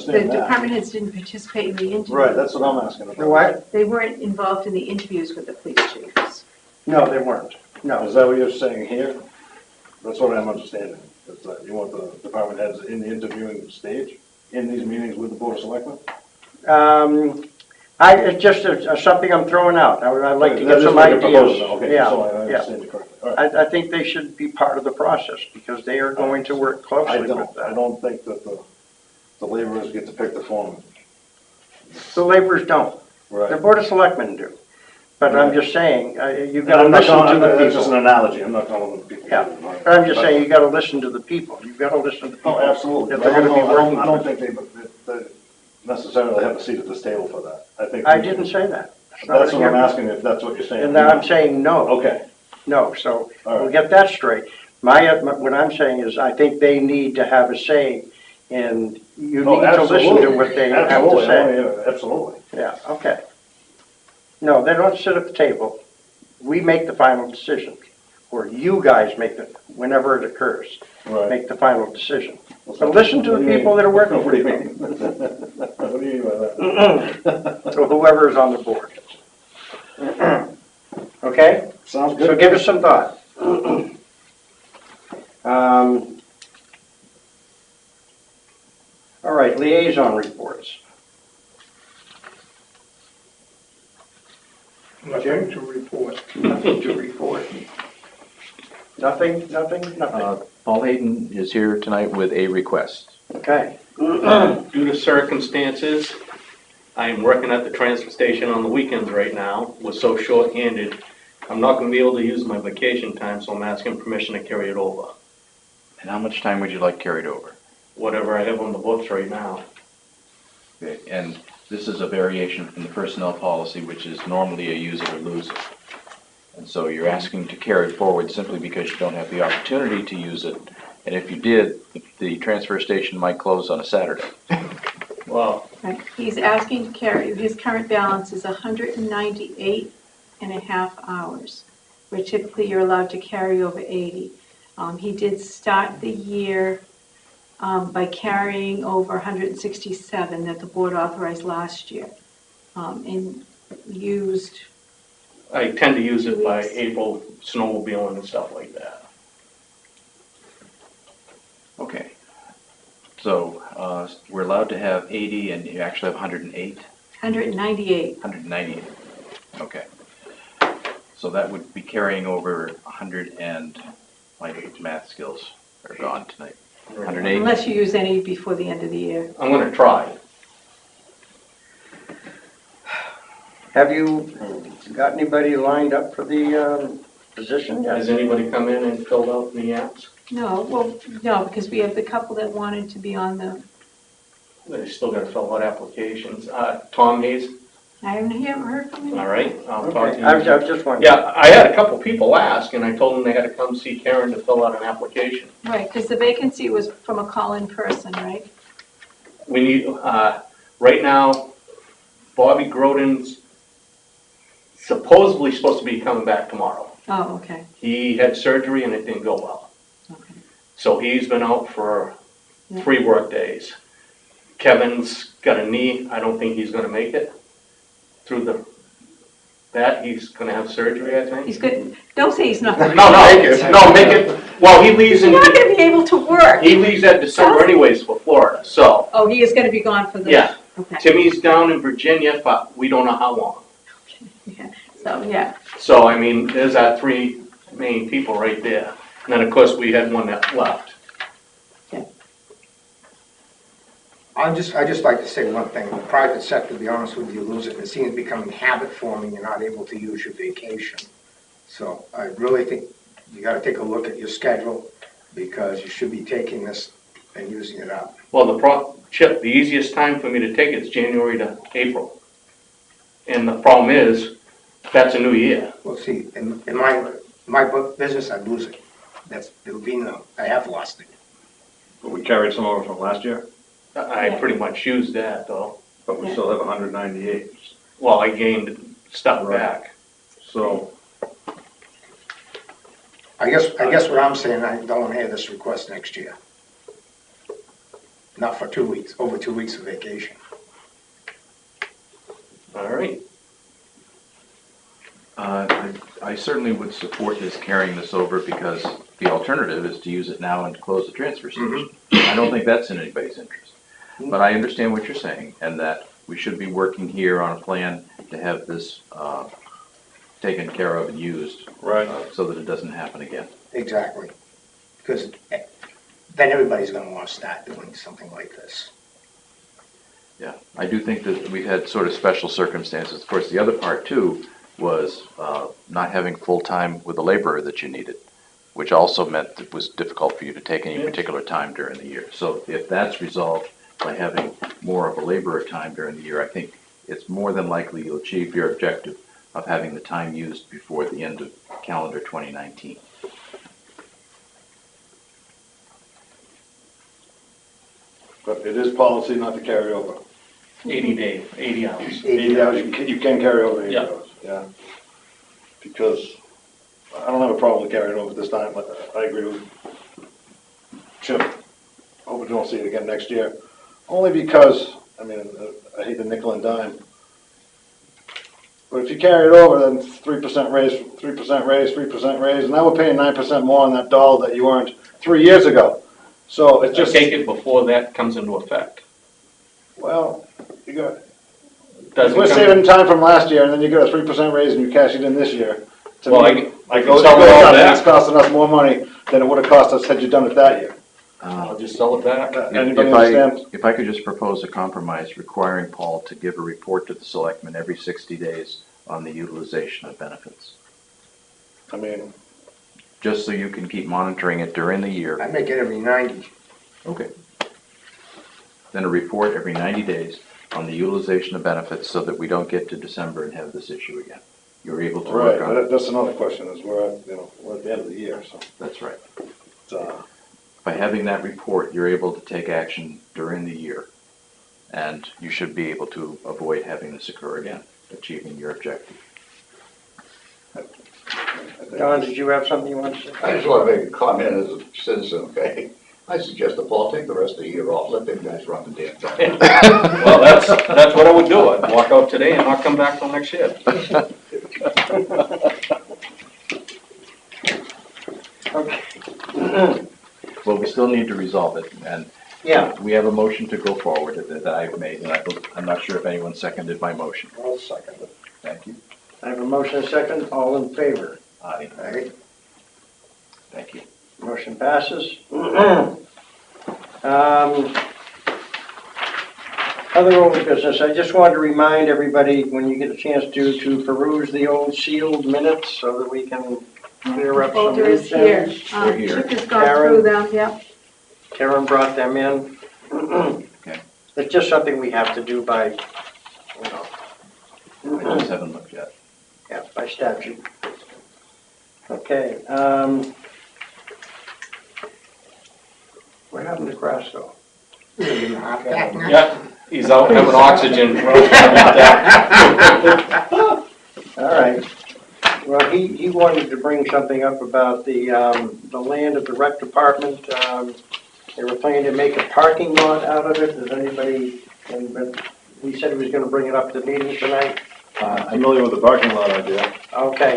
decision. the department heads didn't participate in the interviews. Right, that's what I'm asking about. What? They weren't involved in the interviews with the police chiefs. No, they weren't. No. Is that what you're saying here? That's what I'm understanding. Is that you want the department heads in the interviewing stage, in these meetings with the Board of Selectmen? It's just something I'm throwing out. I'd like to get some Like a ideas. proposal, okay, Yeah, so I yeah. understand you correctly. All right. I think they should be part of the process because they are going to work closely with I that. don't think that the laborers get to pick the foreman. The laborers don't. Right. The Board of Selectmen do. But I'm just saying, you've got to I'm not listen to calling- the That's just an people. analogy, I'm not calling them people. Yeah, but I'm just saying, you've got to listen to the people. You've got to listen to the people. Oh, absolutely. If they're going to be working. I don't think they necessarily have a seat at this table for that. I didn't say that. That's what I'm asking, if that's what you're saying. And I'm saying no. Okay. No, so All we'll right. get that straight. What I'm saying is, I think they need to have a say, and you Oh, need to listen to what they have to Absolutely. say. Oh, yeah, absolutely. Yeah, okay. No, they don't sit at the table. we make the final decision, or you guys make the, whenever it occurs, Right. make the final decision. So listen to the people that are working What for do you you, mean? What do you mean by that? or whoever is on the board. Okay? Sounds So good. give us some thought. All right, liaison reports. Nothing to report. Nothing to report. Nothing. Paul Hayden is here tonight with a request. Okay. Due to circumstances, I am working at the transfer station on the weekends right now. We're so short-handed. I'm not gonna be able to use my vacation time, so I'm asking permission to carry it over. And how much time would you like carried over? Whatever I have on the books right now. Okay, and this is a variation from the personnel policy, which is normally a use it or lose it. And so you're asking to carry it forward simply because you don't have the opportunity to use it. And if you did, the transfer station might close on a Saturday. Well, Right. He's asking to carry, his current balance is 198 and a half hours, where typically you're allowed to carry over 80. He did start the year by carrying over 167 that the board authorized last year, and used, I tend to use it by April, snowmobiling and stuff like that. Okay. So we're allowed to have 80 and you actually have 108? 198. 198. Okay. So that would be carrying over 100 and, my math skills are gone tonight. 108? Unless you use any before the end of the year. I'm gonna try. Have you got anybody lined up for the position yet? Has anybody come in and filled out the apps? No, well, no, because we have the couple that wanted to be on the, They still gotta fill out applications. Tom Hayes, I haven't heard from him. all right, I'll talk Okay, to I was you. just wondering. Yeah, I had a couple people ask, and I told them they had to come see Karen to fill out an application. Right, because the vacancy was from a call-in person, right? We need, right now, Bobby Groden's supposedly supposed to be coming back tomorrow. Oh, okay, He had surgery and it didn't go well. okay. So he's been out for Yeah. 3 work days. Kevin's got a knee, I don't think he's gonna make it through that, he's gonna have surgery, I think. He's good, don't say he's not. No, make it, well, he leaves He's in, not gonna be able to work. he leaves at December anyways for Florida, so, Oh, he is gonna be gone for the. yeah. Okay, Timmy's down in Virginia, but we don't know how long. yeah, so, yeah, So, I mean, there's our 3 main people right there. And then, of course, we had one that left. I just like to say one thing, the private sector, to be honest with you, lose it, it seems becoming habit forming, you're not able to use your vacation. So I really think you gotta take a look at your schedule, because you should be taking this and using it up. Well, Chip, the easiest time for me to take it is January to April. And the problem is, that's a new year. Well, see, in my business, I lose it. It'll be no, I have lost it. But we carried some over from last year, I pretty much used that, though. but we still have 198. Well, I gained stuff Right. back. So, I guess what I'm saying, I don't wanna hear this request next year. Not for 2 weeks, over 2 weeks of vacation. All right. I certainly would support his carrying this over because the alternative is to use it now and to close the transfer station. I don't think that's in anybody's interest. But I understand what you're saying and that we should be working here on a plan to have this taken care of and used. Right. So that it doesn't happen again. Exactly. Because then everybody's gonna wanna start doing something like this. Yeah, I do think that we've had sort of special circumstances. Of course, the other part too was not having full-time with the laborer that you needed, which also meant it was difficult for you to take any particular time during the year. So if that's resolved by having more of a laborer time during the year, I think it's more than likely you'll achieve your objective of having the time used before the end of calendar 2019. but it is policy not to carry over. 80 hours. 80 hours, you can carry over 80 Yeah. hours, yeah. If because I don't have a problem with carrying it over this time, but I agree with Chip. Hope we don't see it again next year. Only because, I mean, I hate the nickel and dime. But if you carry it over, then 3% raise, 3% raise, 3% raise, and now we're paying 9% more on that dollar that you earned 3 years ago. So it's Just just, take it before that comes into effect. well, you got, Doesn't we're come- saving time from last year, and then you got a 3% raise and you cash it in this year. To Well, me, I can goes- sell it goes all up, and back. It's costing us more money than it would have cost us had you done it that year. I'll just sell it back. Anybody understand? If I could just propose a compromise requiring Paul to give a report to the selectmen every 60 days on the utilization of benefits, I mean, just so you can keep monitoring it during the year. I make it every 90. Okay. Then a report every 90 days on the utilization of benefits so that we don't get to December and have this issue again. You're able to right, work on it. that's another question, is we're at, we're at the end of the year, so. That's right. It's, By having that report, you're able to take action during the year. And you should be able to avoid having this occur again, achieving your objective. Don, did you have something you wanted to say? I just want to make a comment as a citizen, okay? I suggest that Paul take the rest of the year off, let them guys run the damn thing. Well, that's what I would do. I'd walk out today and not come back till next year. Well, we still need to resolve it, and Yeah. we have a motion to go forward that I've made, and I'm not sure if anyone seconded my motion. I'll second it. Thank you. I have a motion and a second, all in favor? Aye. Aye. Thank you. Motion passes. Other old business, I just wanted to remind everybody, when you get a chance to peruse the old sealed minutes so that we can clear up some Folder is loose here. ends. They're here. Chip has gone through them, yeah. Karen brought them in. Okay. It's just something we have to do by, I just haven't looked yet. yeah, by statute. Okay, what happened to Grasso? Yeah, he's out having oxygen. All right. Well, he wanted to bring something up about the land of the rec department. They were planning to make a parking lot out of it. Does anybody, he said he was gonna bring it up to the meeting tonight. I'm familiar with the parking lot idea. Okay.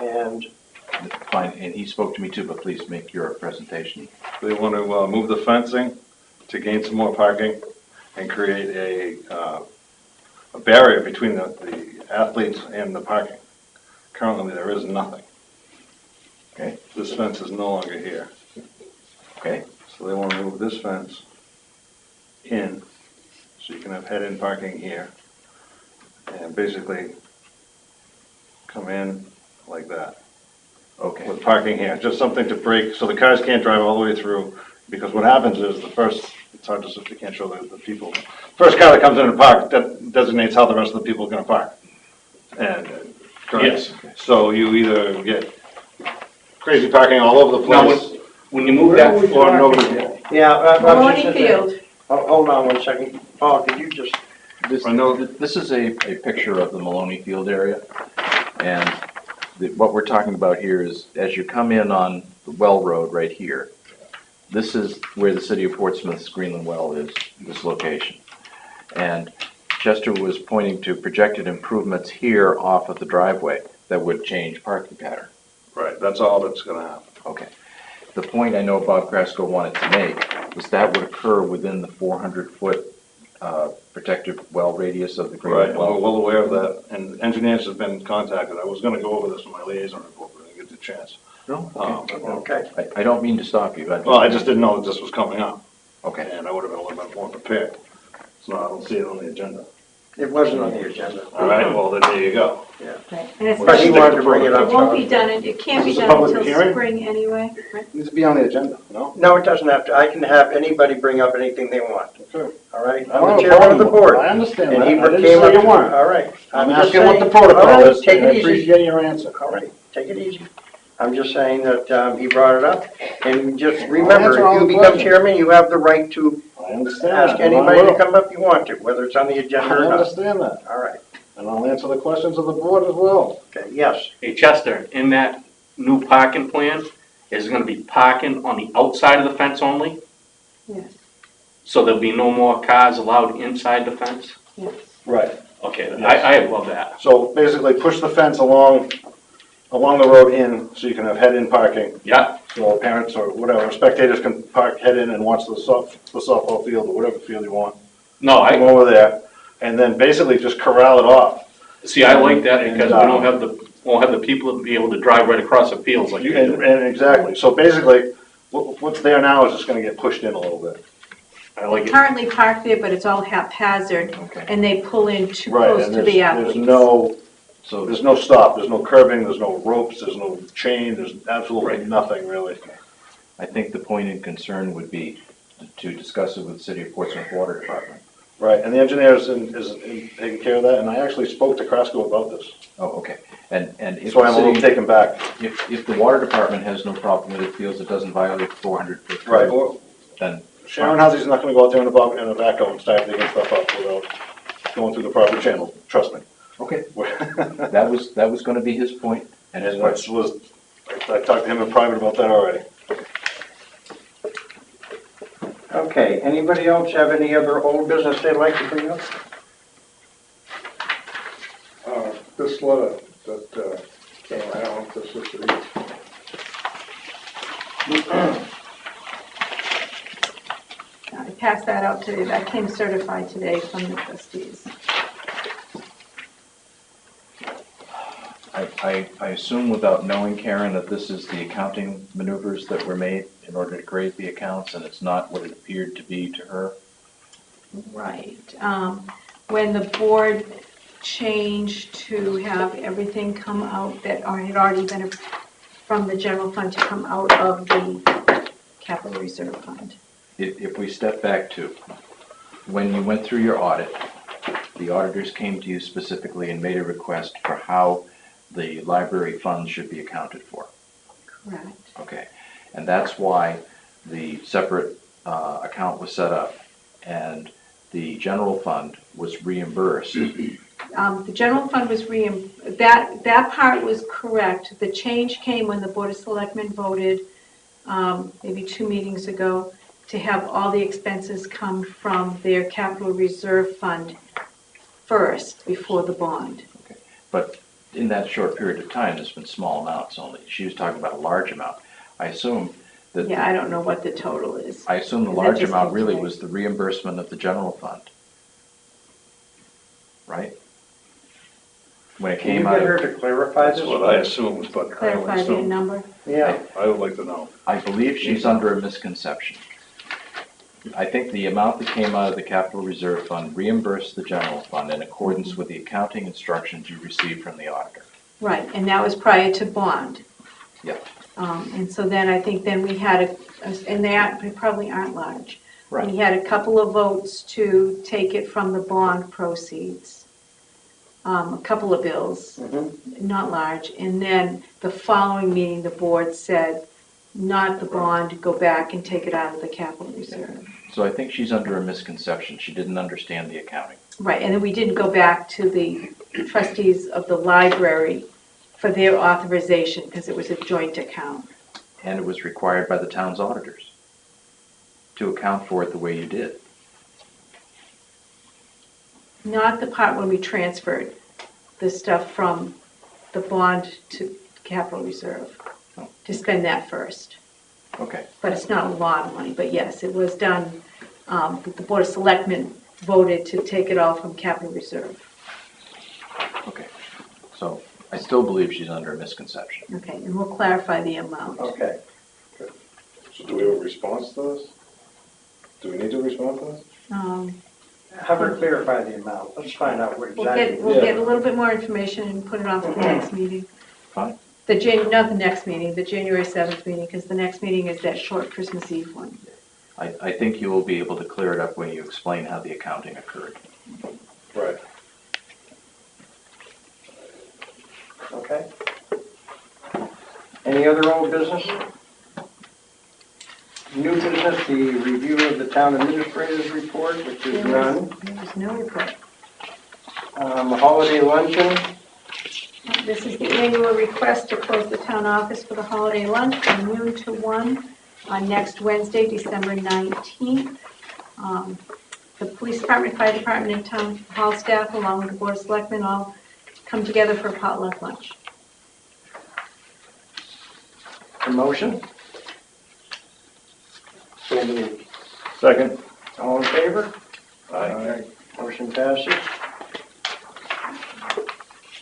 And, Fine, and he spoke to me too, but please make your presentation. They want to move the fencing to gain some more parking and create a barrier between the athletes and the parking. Currently, there is nothing. Okay. This fence is no longer here. Okay. So they want to move this fence in, so you can have head-in parking here. And basically come in like that. Okay. With parking here, just something to break, so the cars can't drive all the way through, because what happens is it's hard to, you can't show the people. First car that comes in and park, that designates how the rest of the people are gonna park. And, Yes. so you either get crazy parking all over the Now, place, when you move that, or nobody. yeah. I'm Maloney just- Field. Hold on one second. Paul, could you just, I know. This is a picture of the Maloney Field area, and what we're talking about here is, as you come in on the Well Road right here, this is where the city of Portsmouth's Greenland Well is, this location. And Chester was pointing to projected improvements here off of the driveway that would change parking pattern. Right, that's all that's gonna happen. Okay. The point I know Bob Krasko wanted to make was that would occur within the 400-foot protected well radius of the Right, Greenland we're Well. well aware of that, and engineers have been contacted. I was gonna go over this in my liaison report, but I didn't get the chance. No? okay. I don't mean to stop you. Well, I just didn't know that this was coming up, Okay. and I would have been a little bit more prepared. So I don't see it on the agenda. It wasn't on the agenda. All right, well, then there you go. And it's But he wanted to bring it It up. won't be done, it can't be Is this a done public until hearing? spring anyway. Right? Needs to be on the agenda, no? No, it doesn't have to. I can have anybody bring up anything they want. Okay. All right? I I'm don't the have a chairman of the problem with board. it. I understand And that. he I didn't came say up you to- weren't. All right. I'm just asking what the saying- protocol all right, is, take and I it easy. appreciate your answer. All right, take it easy. I'm just saying that he brought it up. And just answer remember, all if you the become questions. chairman, you have the right to I understand ask that. and I anybody to will. come up you want to, whether it's on the agenda I or not. understand that. All right. and I'll answer the questions of the board as well. Okay, yes. Hey Chester, in that new parking plan, is it gonna be parking on the outside of the fence only? Yes, So there'll be no more cars allowed inside the fence? yes. Right. Okay, Yes. I love that. So basically, push the fence along the road in, so you can have head-in parking. Yeah, So parents or whatever, spectators can park, head in and watch the softball field or whatever field you want. no, Come over there, and then basically just corral it off. see, I like that because we And, won't have the people to be able to drive right across the fields like you And, do. and exactly, so basically, what's there now is just gonna get pushed in a little bit. I like it. Currently parked there, but it's all haphazard, Okay. and they pull in too Right, close and to there's the athletes. So there's no stop, there's no curbing, there's no ropes, there's no chain, there's absolutely Right. nothing really. I think the point in concern would be to discuss it with the City of Portsmouth Water Department. Right, and the engineer is taking care of that, and I actually spoke to Crasco about this. Oh, okay. And if So I'm a the little city, taken back. if the water department has no problem with it, feels it doesn't violate 400-foot Right, code, well, then Sharon Housley's not gonna go out there in a backhoe and start digging stuff up without going through the proper channel, trust me. okay. That was gonna be his point and his And question. I talked to him in private about that already. Okay, anybody else have any other old business they'd like to bring up? This letter that came out, this is the, I passed that out today, that came certified today from the trustees. I assume without knowing, Karen, that this is the accounting maneuvers that were made in order to grade the accounts, and it's not what it appeared to be to her? Right. When the board changed to have everything come out that had already been from the general fund to come out of the capital reserve fund. If we step back to, when you went through your audit, the auditors came to you specifically and made a request for how the library funds should be accounted for. Correct. Okay, and that's why the separate account was set up, and the general fund was reimbursed. The general fund was that part was correct. The change came when the Board of Selectmen voted, maybe 2 meetings ago, to have all the expenses come from their capital reserve fund first, before the bond. But in that short period of time, there's been small amounts only. She was talking about a large amount. I assume that. Yeah, I don't know what the total is. I assume the Is that large just amount the really total? was the reimbursement of the general fund. Right? When it Can you came get out her of, to clarify That's this? what I assumed, but I would Clarify the assume, number. Yeah, I would like to know. I believe she's under a misconception. I think the amount that came out of the capital reserve fund reimbursed the general fund in accordance with the accounting instructions you received from the auditor. Right, and that was prior to bond. Yep. And so then I think then we had and they probably aren't large. Right. We had a couple of votes to take it from the bond proceeds. A couple of bills, not large. And then the following meeting, the board said, not the bond, go back and take it out of the capital reserve. So I think she's under a misconception. She didn't understand the accounting. Right, and then we didn't go back to the trustees of the library for their authorization because it was a joint account. And it was required by the town's auditors to account for it the way you did. Not the part when we transferred the stuff from the bond to capital reserve, to spend that first. Okay. But it's not a lot of money, but yes, it was done, the Board of Selectmen voted to take it all from capital reserve. Okay. So I still believe she's under a misconception. Okay, and we'll clarify the amount. okay. So do we have a response to this? Do we need to respond to this? Have her clarify the amount. Let's find out what We'll exactly. get a little bit more information and put it on for the next meeting. Fine. Not the next meeting, the January 7th meeting, because the next meeting is that short Christmas Eve one. I think you will be able to clear it up when you explain how the accounting occurred. Right. Okay. Any other old business? New business, the review of the town administrator's report, which is none. There was no report. Holiday luncheon, This is the annual request to close the town office for the holiday lunch from noon to 1 on next Wednesday, December 19th. The police department, fire department, and town hall staff, along with the board of selectmen, all come together for a potluck lunch. a motion, So moved. Second. all in favor? Aye. Motion passes.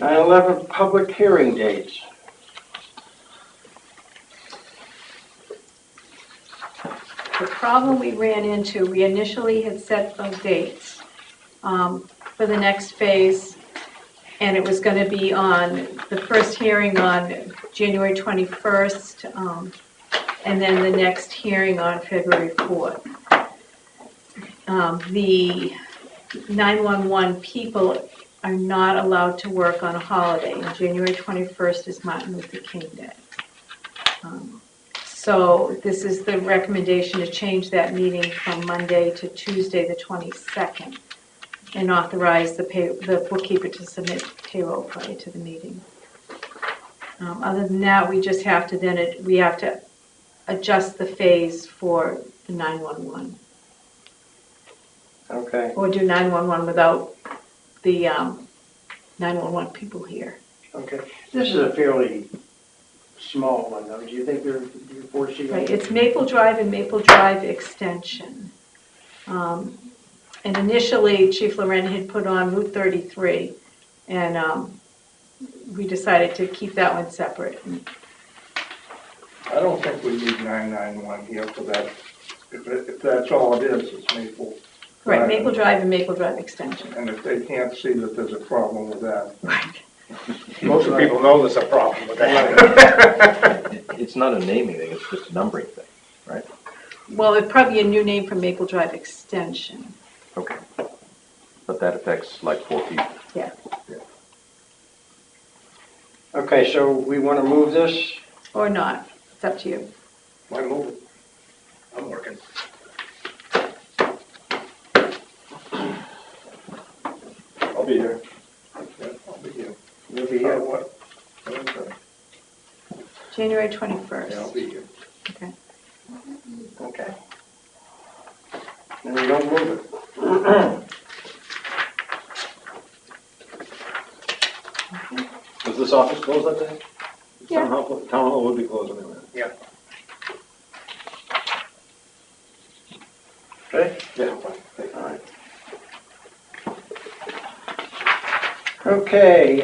9/11 public hearing dates. The problem we ran into, we initially had set those dates for the next phase, and it was going to be on the first hearing on January 21st, and then the next hearing on February 4th. The 911 people are not allowed to work on a holiday, and January 21st is Martin Luther King Day. So this is the recommendation to change that meeting from Monday to Tuesday, the 22nd, and authorize the bookkeeper to submit payroll prior to the meeting. Other than that, we just have to we have to adjust the phase for the 911, Okay, or do 911 without the 911 people here. okay. This is a fairly small one, though. Do you think do you foresee? Right, it's Maple Drive and Maple Drive Extension. And initially, Chief Loren had put on Route 33, and we decided to keep that one separate. I don't think we need 991 here for that. If that's all it is, it's Maple. Right, Drive. Maple Drive and Maple Drive Extension. And if they can't see that there's a problem with that. Right. Most of the people know there's a problem with that. It's not a naming thing, it's just a numbering thing, right? Well, it'd probably be a new name for Maple Drive Extension. Okay. But that affects like 4 people. Yeah. Okay, so we want to move this? Or not, it's up to you. Why move it? I'm working. I'll be here. Yeah, I'll be here. You'll be here. What? Okay. January Yeah, I'll 21st. be here. Okay. Okay. And we don't move it. Is this office closed that day? Yeah. Town hall would be closed anyway. Okay? Yeah, fine. Thank you. All right. Okay,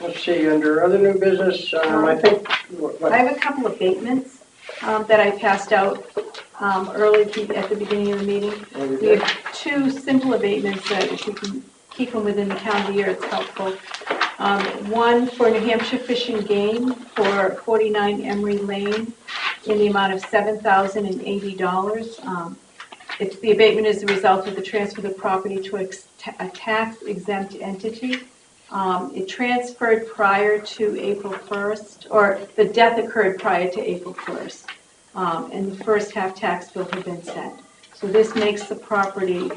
let's see, under other new business, I think, I have a couple of abatements that I passed out early at the beginning of the meeting. We have two simple abatements that if we can keep them within the calendar year, it's helpful. One for New Hampshire Fish and Game for 49 Emery Lane in the amount of $7,080. The abatement is the result of the transfer of the property to a tax-exempt entity. It transferred prior to April 1st, or the death occurred prior to April 1st, and the first half tax bill had been sent. So this makes the property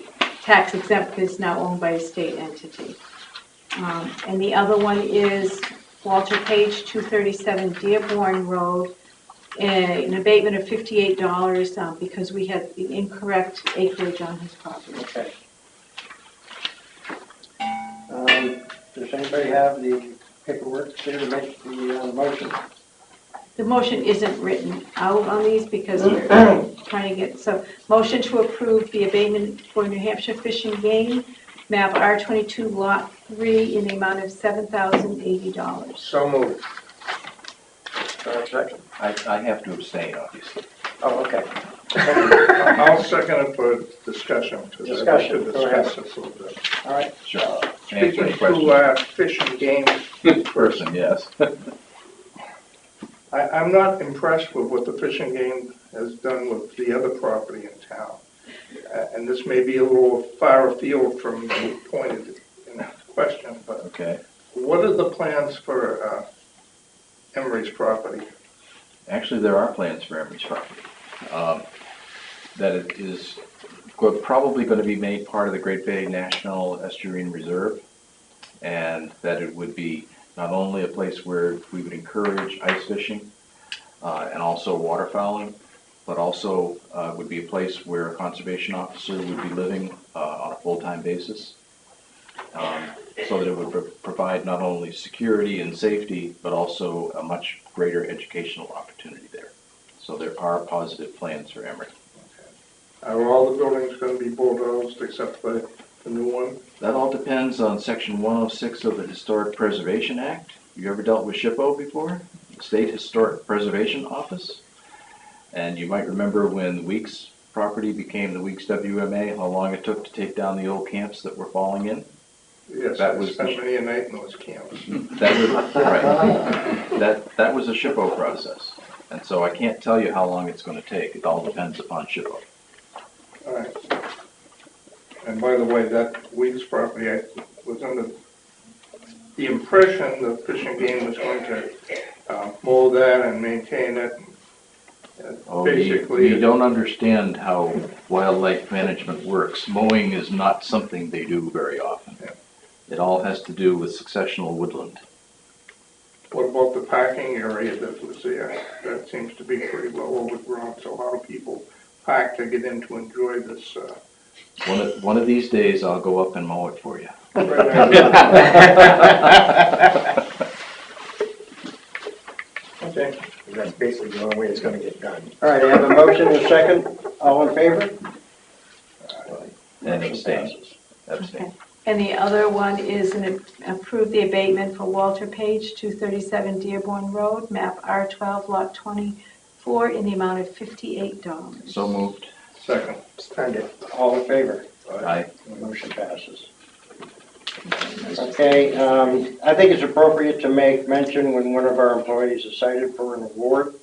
tax-exempt because it's now owned by a state entity. And the other one is Walter Page, 237 Dearborn Road, an abatement of $58 because we had the incorrect acreage on his property. Okay. Does anybody have the paperwork here to make the motion? The motion isn't written out on these because we're trying to get, so motion to approve the abatement for New Hampshire Fish and Game, map R22 lot 3 in the amount of $7,080. So moved. Second. I have to abstain, obviously. Oh, okay. I'll second it for discussion, because I'd like to Discussion, go ahead. discuss this a little bit. All right. Sure. Answer Speaking the question. to Fish and Game Person, yes. I'm not impressed with what the Fish and Game has done with the other property in town. And this may be a little far afield from the point of the question, but Okay. what are the plans for Emery's property? Actually, there are plans for Emery's property. That it is probably going to be made part of the Great Bay National Estuarine Reserve. and that it would be not only a place where we would encourage ice fishing and also waterfowling, but also would be a place where a conservation officer would be living on a full-time basis, so that it would provide not only security and safety, but also a much greater educational opportunity there. So there are positive plans for Emory. Are all the buildings gonna be bulldozed except for the new one? That all depends on Section 106 of the Historic Preservation Act. You ever dealt with SHPO before? The State Historic Preservation Office? And you might remember when the Weeks property became the Weeks WMA, how long it took to take down the old camps that were falling in? Yes, That I was spent many a night in those camps. That was, right. That was a SHPO process. And so I can't tell you how long it's going to take. It all depends upon SHPO. All right. And by the way, that Weeks property, I was under the impression the Fish and Game was going to mow that and maintain it. Basically, You don't understand how wildlife management works. Mowing is not something they do very often. Yeah. It all has to do with successional woodland. what about the parking area that was there? That seems to be pretty well overgrown, so a lot of people park to get in to enjoy this. One of these days, I'll go up and mow it for you. Okay. That's basically the only way it's gonna get done. All right, I have a motion and a second. All in favor? And abstain. Abstain. And the other one is approve the abatement for Walter Page, 237 Dearborn Road, map R12, lot 24, in the amount of $58. So moved. Second. Spend it. All in favor? Aye. The motion passes. Okay, I think it's appropriate to make mention when one of our employees is cited for an award.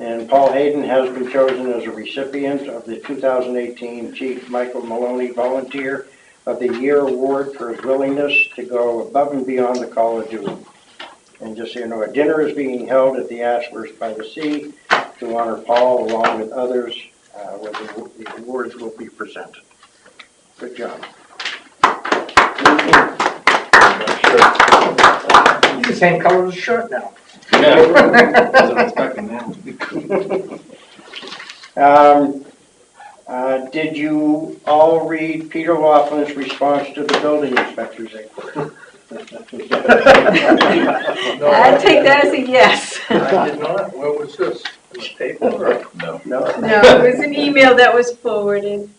And Paul Hayden has been chosen as a recipient of the 2018 Chief Michael Maloney Volunteer of the Year Award for his willingness to go above and beyond the call of duty. And just so you know, a dinner is being held at the Ashworth by the Sea to honor Paul along with others, where the awards will be presented. Good job. It's the same color as the shirt now. Did you all read Peter Laughlin's response to the building inspector's inquiry? I'd take that as a yes. I did not. What was this? In the paper or? No. No? No, it was an email that was forwarded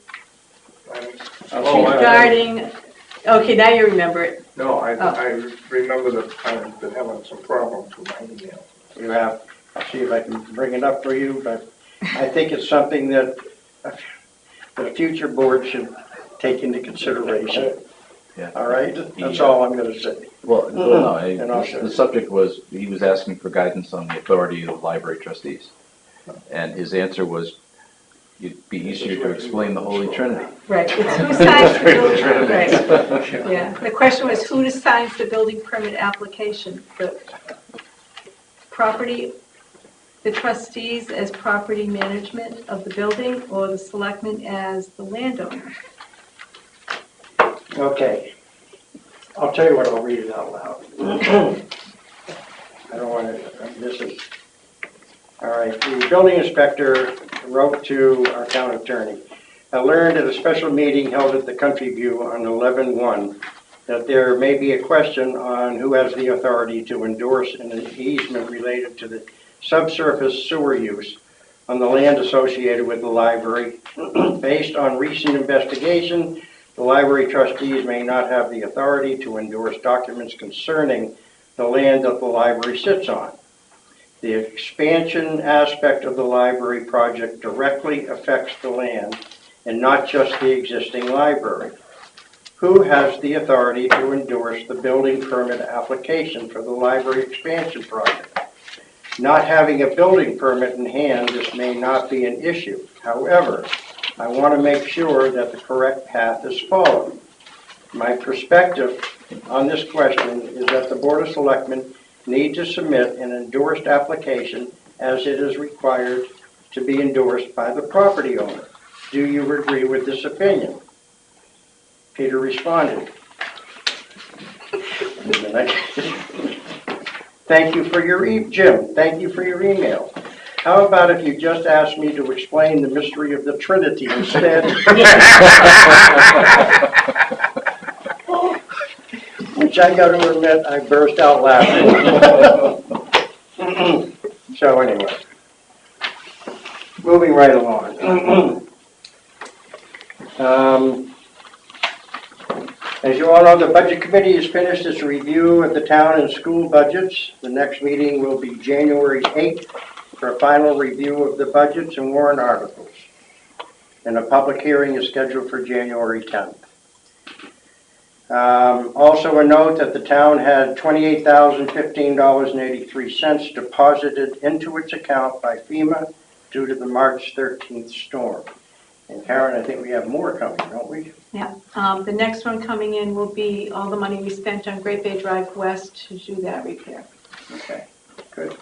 regarding, okay, now you remember it. No, I remember that I've been having some problems with my email. You have, I'll see if I can bring it up for you, but I think it's something that the future board should take into consideration. Yeah. All right? That's all I'm gonna say. Well, no, And I'll show the you. subject was, he was asking for guidance on the authority of library trustees. And his answer was, it'd be easier to explain the Holy Trinity. Right, it's who signs the building, Trinity. right, yeah. The question was who signs the building permit application? The property, the trustees as property management of the building, or the selectmen as the landowner? Okay. I'll tell you what, I'll read it out loud. I don't want to, this is, all right. The building inspector wrote to our town attorney. I learned at a special meeting held at the Country View on 11/1 that there may be a question on who has the authority to endorse an easement related to the subsurface sewer use on the land associated with the library. Based on recent investigation, the library trustees may not have the authority to endorse documents concerning the land that the library sits on. The expansion aspect of the library project directly affects the land and not just the existing library. Who has the authority to endorse the building permit application for the library expansion project? Not having a building permit in hand, this may not be an issue. However, I want to make sure that the correct path is followed. My perspective on this question is that the Board of Selectmen need to submit an endorsed application as it is required to be endorsed by the property owner. Do you agree with this opinion? Peter responded, Thank you for your, Jim, thank you for your email. How about if you just asked me to explain the mystery of the Trinity instead? Which I got to admit, I burst out laughing. So anyway, moving right along. As you all know, the Budget Committee has finished its review of the town and school budgets. The next meeting will be January 8th for a final review of the budgets and warrant articles. And a public hearing is scheduled for January 10th. Also a note that the town had $28,015.83 deposited into its account by FEMA due to the March 13th storm. And Karen, I think we have more coming, don't we? Yeah, the next one coming in will be all the money we spent on Great Bay Drive West to do that repair. Okay, good.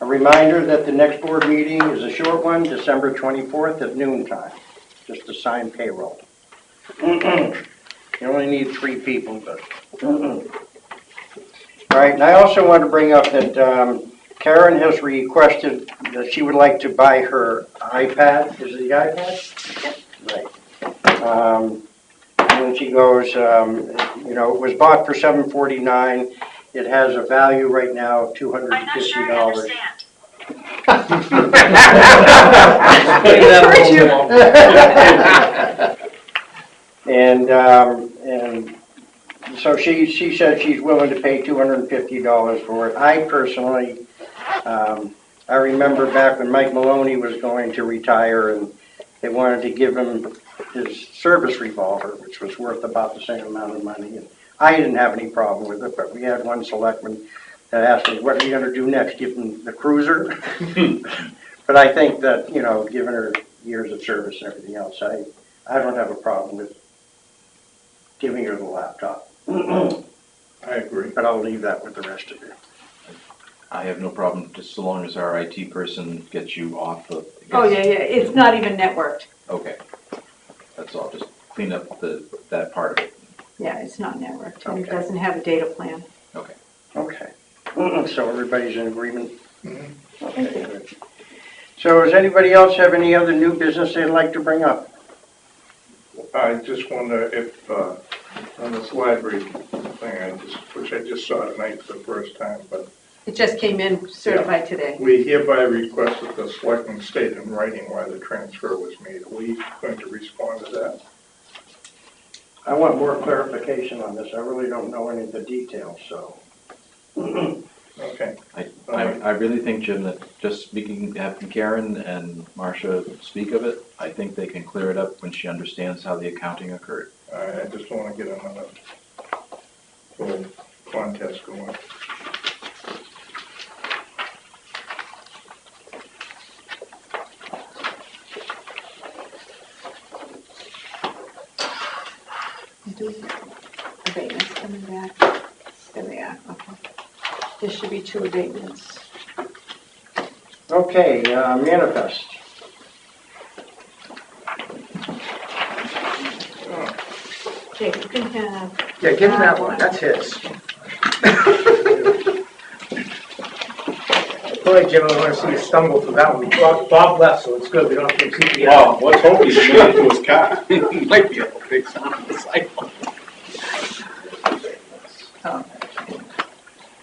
A reminder that the next board meeting is a short one, December 24th at noon time, just to sign payroll. You only need 3 people, but. All right, and I also want to bring up that Karen has requested that she would like to buy her iPad. Is it the iPad? Right. And she goes, you know, it was bought for $749. It has a value right now of $250. I'm not sure I understand. And so she said she's willing to pay $250 for it. I personally, I remember back when Mike Maloney was going to retire and they wanted to give him his service revolver, which was worth about the same amount of money. And I didn't have any problem with it, but we had one selectman that asked me, what are you going to do next? Give him the cruiser? But I think that, you know, given her years of service and everything else, I don't have a problem with giving her the laptop. I agree. But I'll leave that with the rest of you. I have no problem, just so long as our IT person gets you off the. Oh, yeah, it's not even networked. Okay, that's all, just clean up that part of it. Yeah, it's not networked, and it Okay. doesn't have a data plan. Okay. Okay. So everybody's in agreement? Mhm. Okay, good. So does anybody else have any other new business they'd like to bring up? I just wonder if, on this library thing, which I just saw tonight for the first time, but It just came in certified today. we hereby request that the selectmen state in writing why the transfer was made. Are we going to respond to that? I want more clarification on this. I really don't know any of the details, so. Okay. I really think, Jim, that just having Karen and Marcia speak of it, I think they can clear it up when she understands how the accounting occurred. I just don't want to get another little contest going. Abatements coming back. There they are, okay. There should be 2 abatements. Okay, manifest. Jake, you can have. Yeah, give him that one, that's his. Go ahead, Jim, I want to see you stumble through that one. Bob left, so it's good, we don't have to keep you. Well, let's hope he's made it to his car. He might be able to fix something on the sidewalk.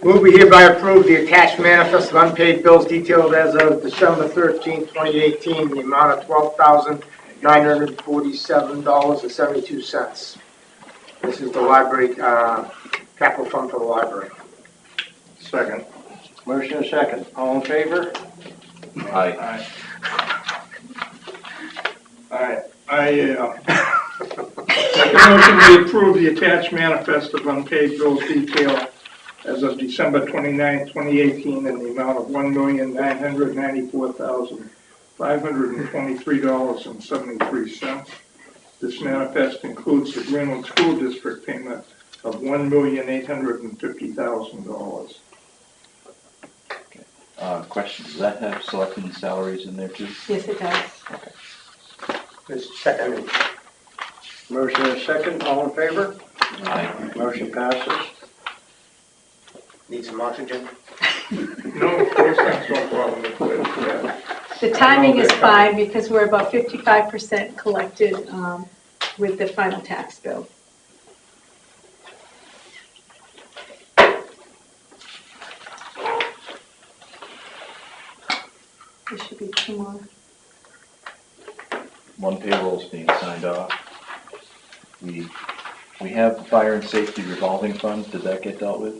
Move we hereby approve the attached manifest of unpaid bills detailed as of December 13, 2018, in the amount of $12,947.72. This is the library, capital fund for the library. Second. Motion and second. All in favor? Aye. Aye. Make a motion to approve the attached manifest of unpaid bills detail as of December 29, 2018, in the amount of $1,994,523.73. This manifest includes the Greenland School District payment of $1,850,000. Question, does that have selectmen salaries in there too? Yes, it does. Second. Motion and second. All in favor? Aye. Motion passes. Need some oxygen? No, of course, that's no problem with it. The timing is fine because we're about 55% collected with the final tax bill. There should be two more. One payroll is being signed off. We have the fire and safety revolving fund. Did that get dealt with?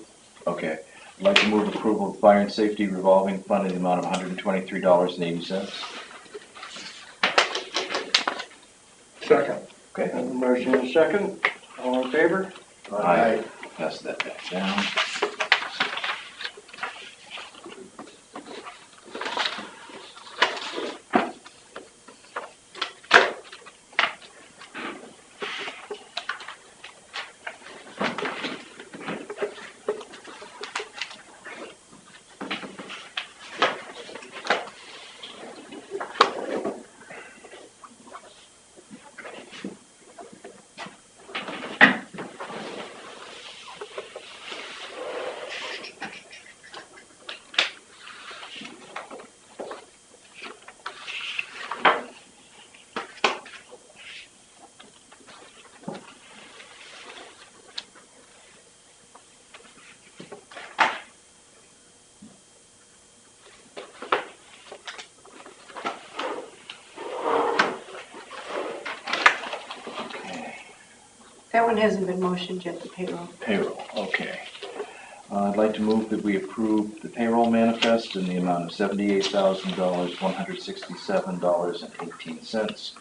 Okay. I'd like to move approval of fire and safety revolving fund in the amount of $123.80. Second. Okay. Have a motion and a second. All in favor? Aye. Pass that back down. That one hasn't been motioned yet, the payroll. Payroll, okay. I'd like to move that we approve the payroll manifest in the amount of $78,167.18,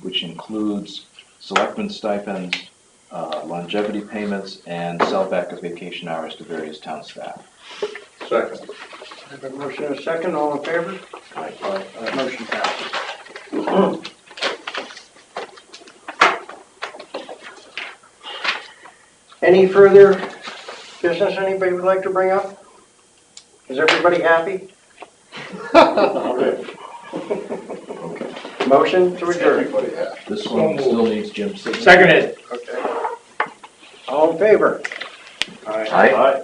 which includes selectmen stipends, longevity payments, and sellback of vacation hours to various town staff. Second. I have a motion and a second. All in favor? Aye. Motion passes. Any further business anybody would like to bring up? Is everybody happy? Motion to adjourn. Everybody has. This one still needs Jim's signature. Seconded. Okay. All in favor? Aye.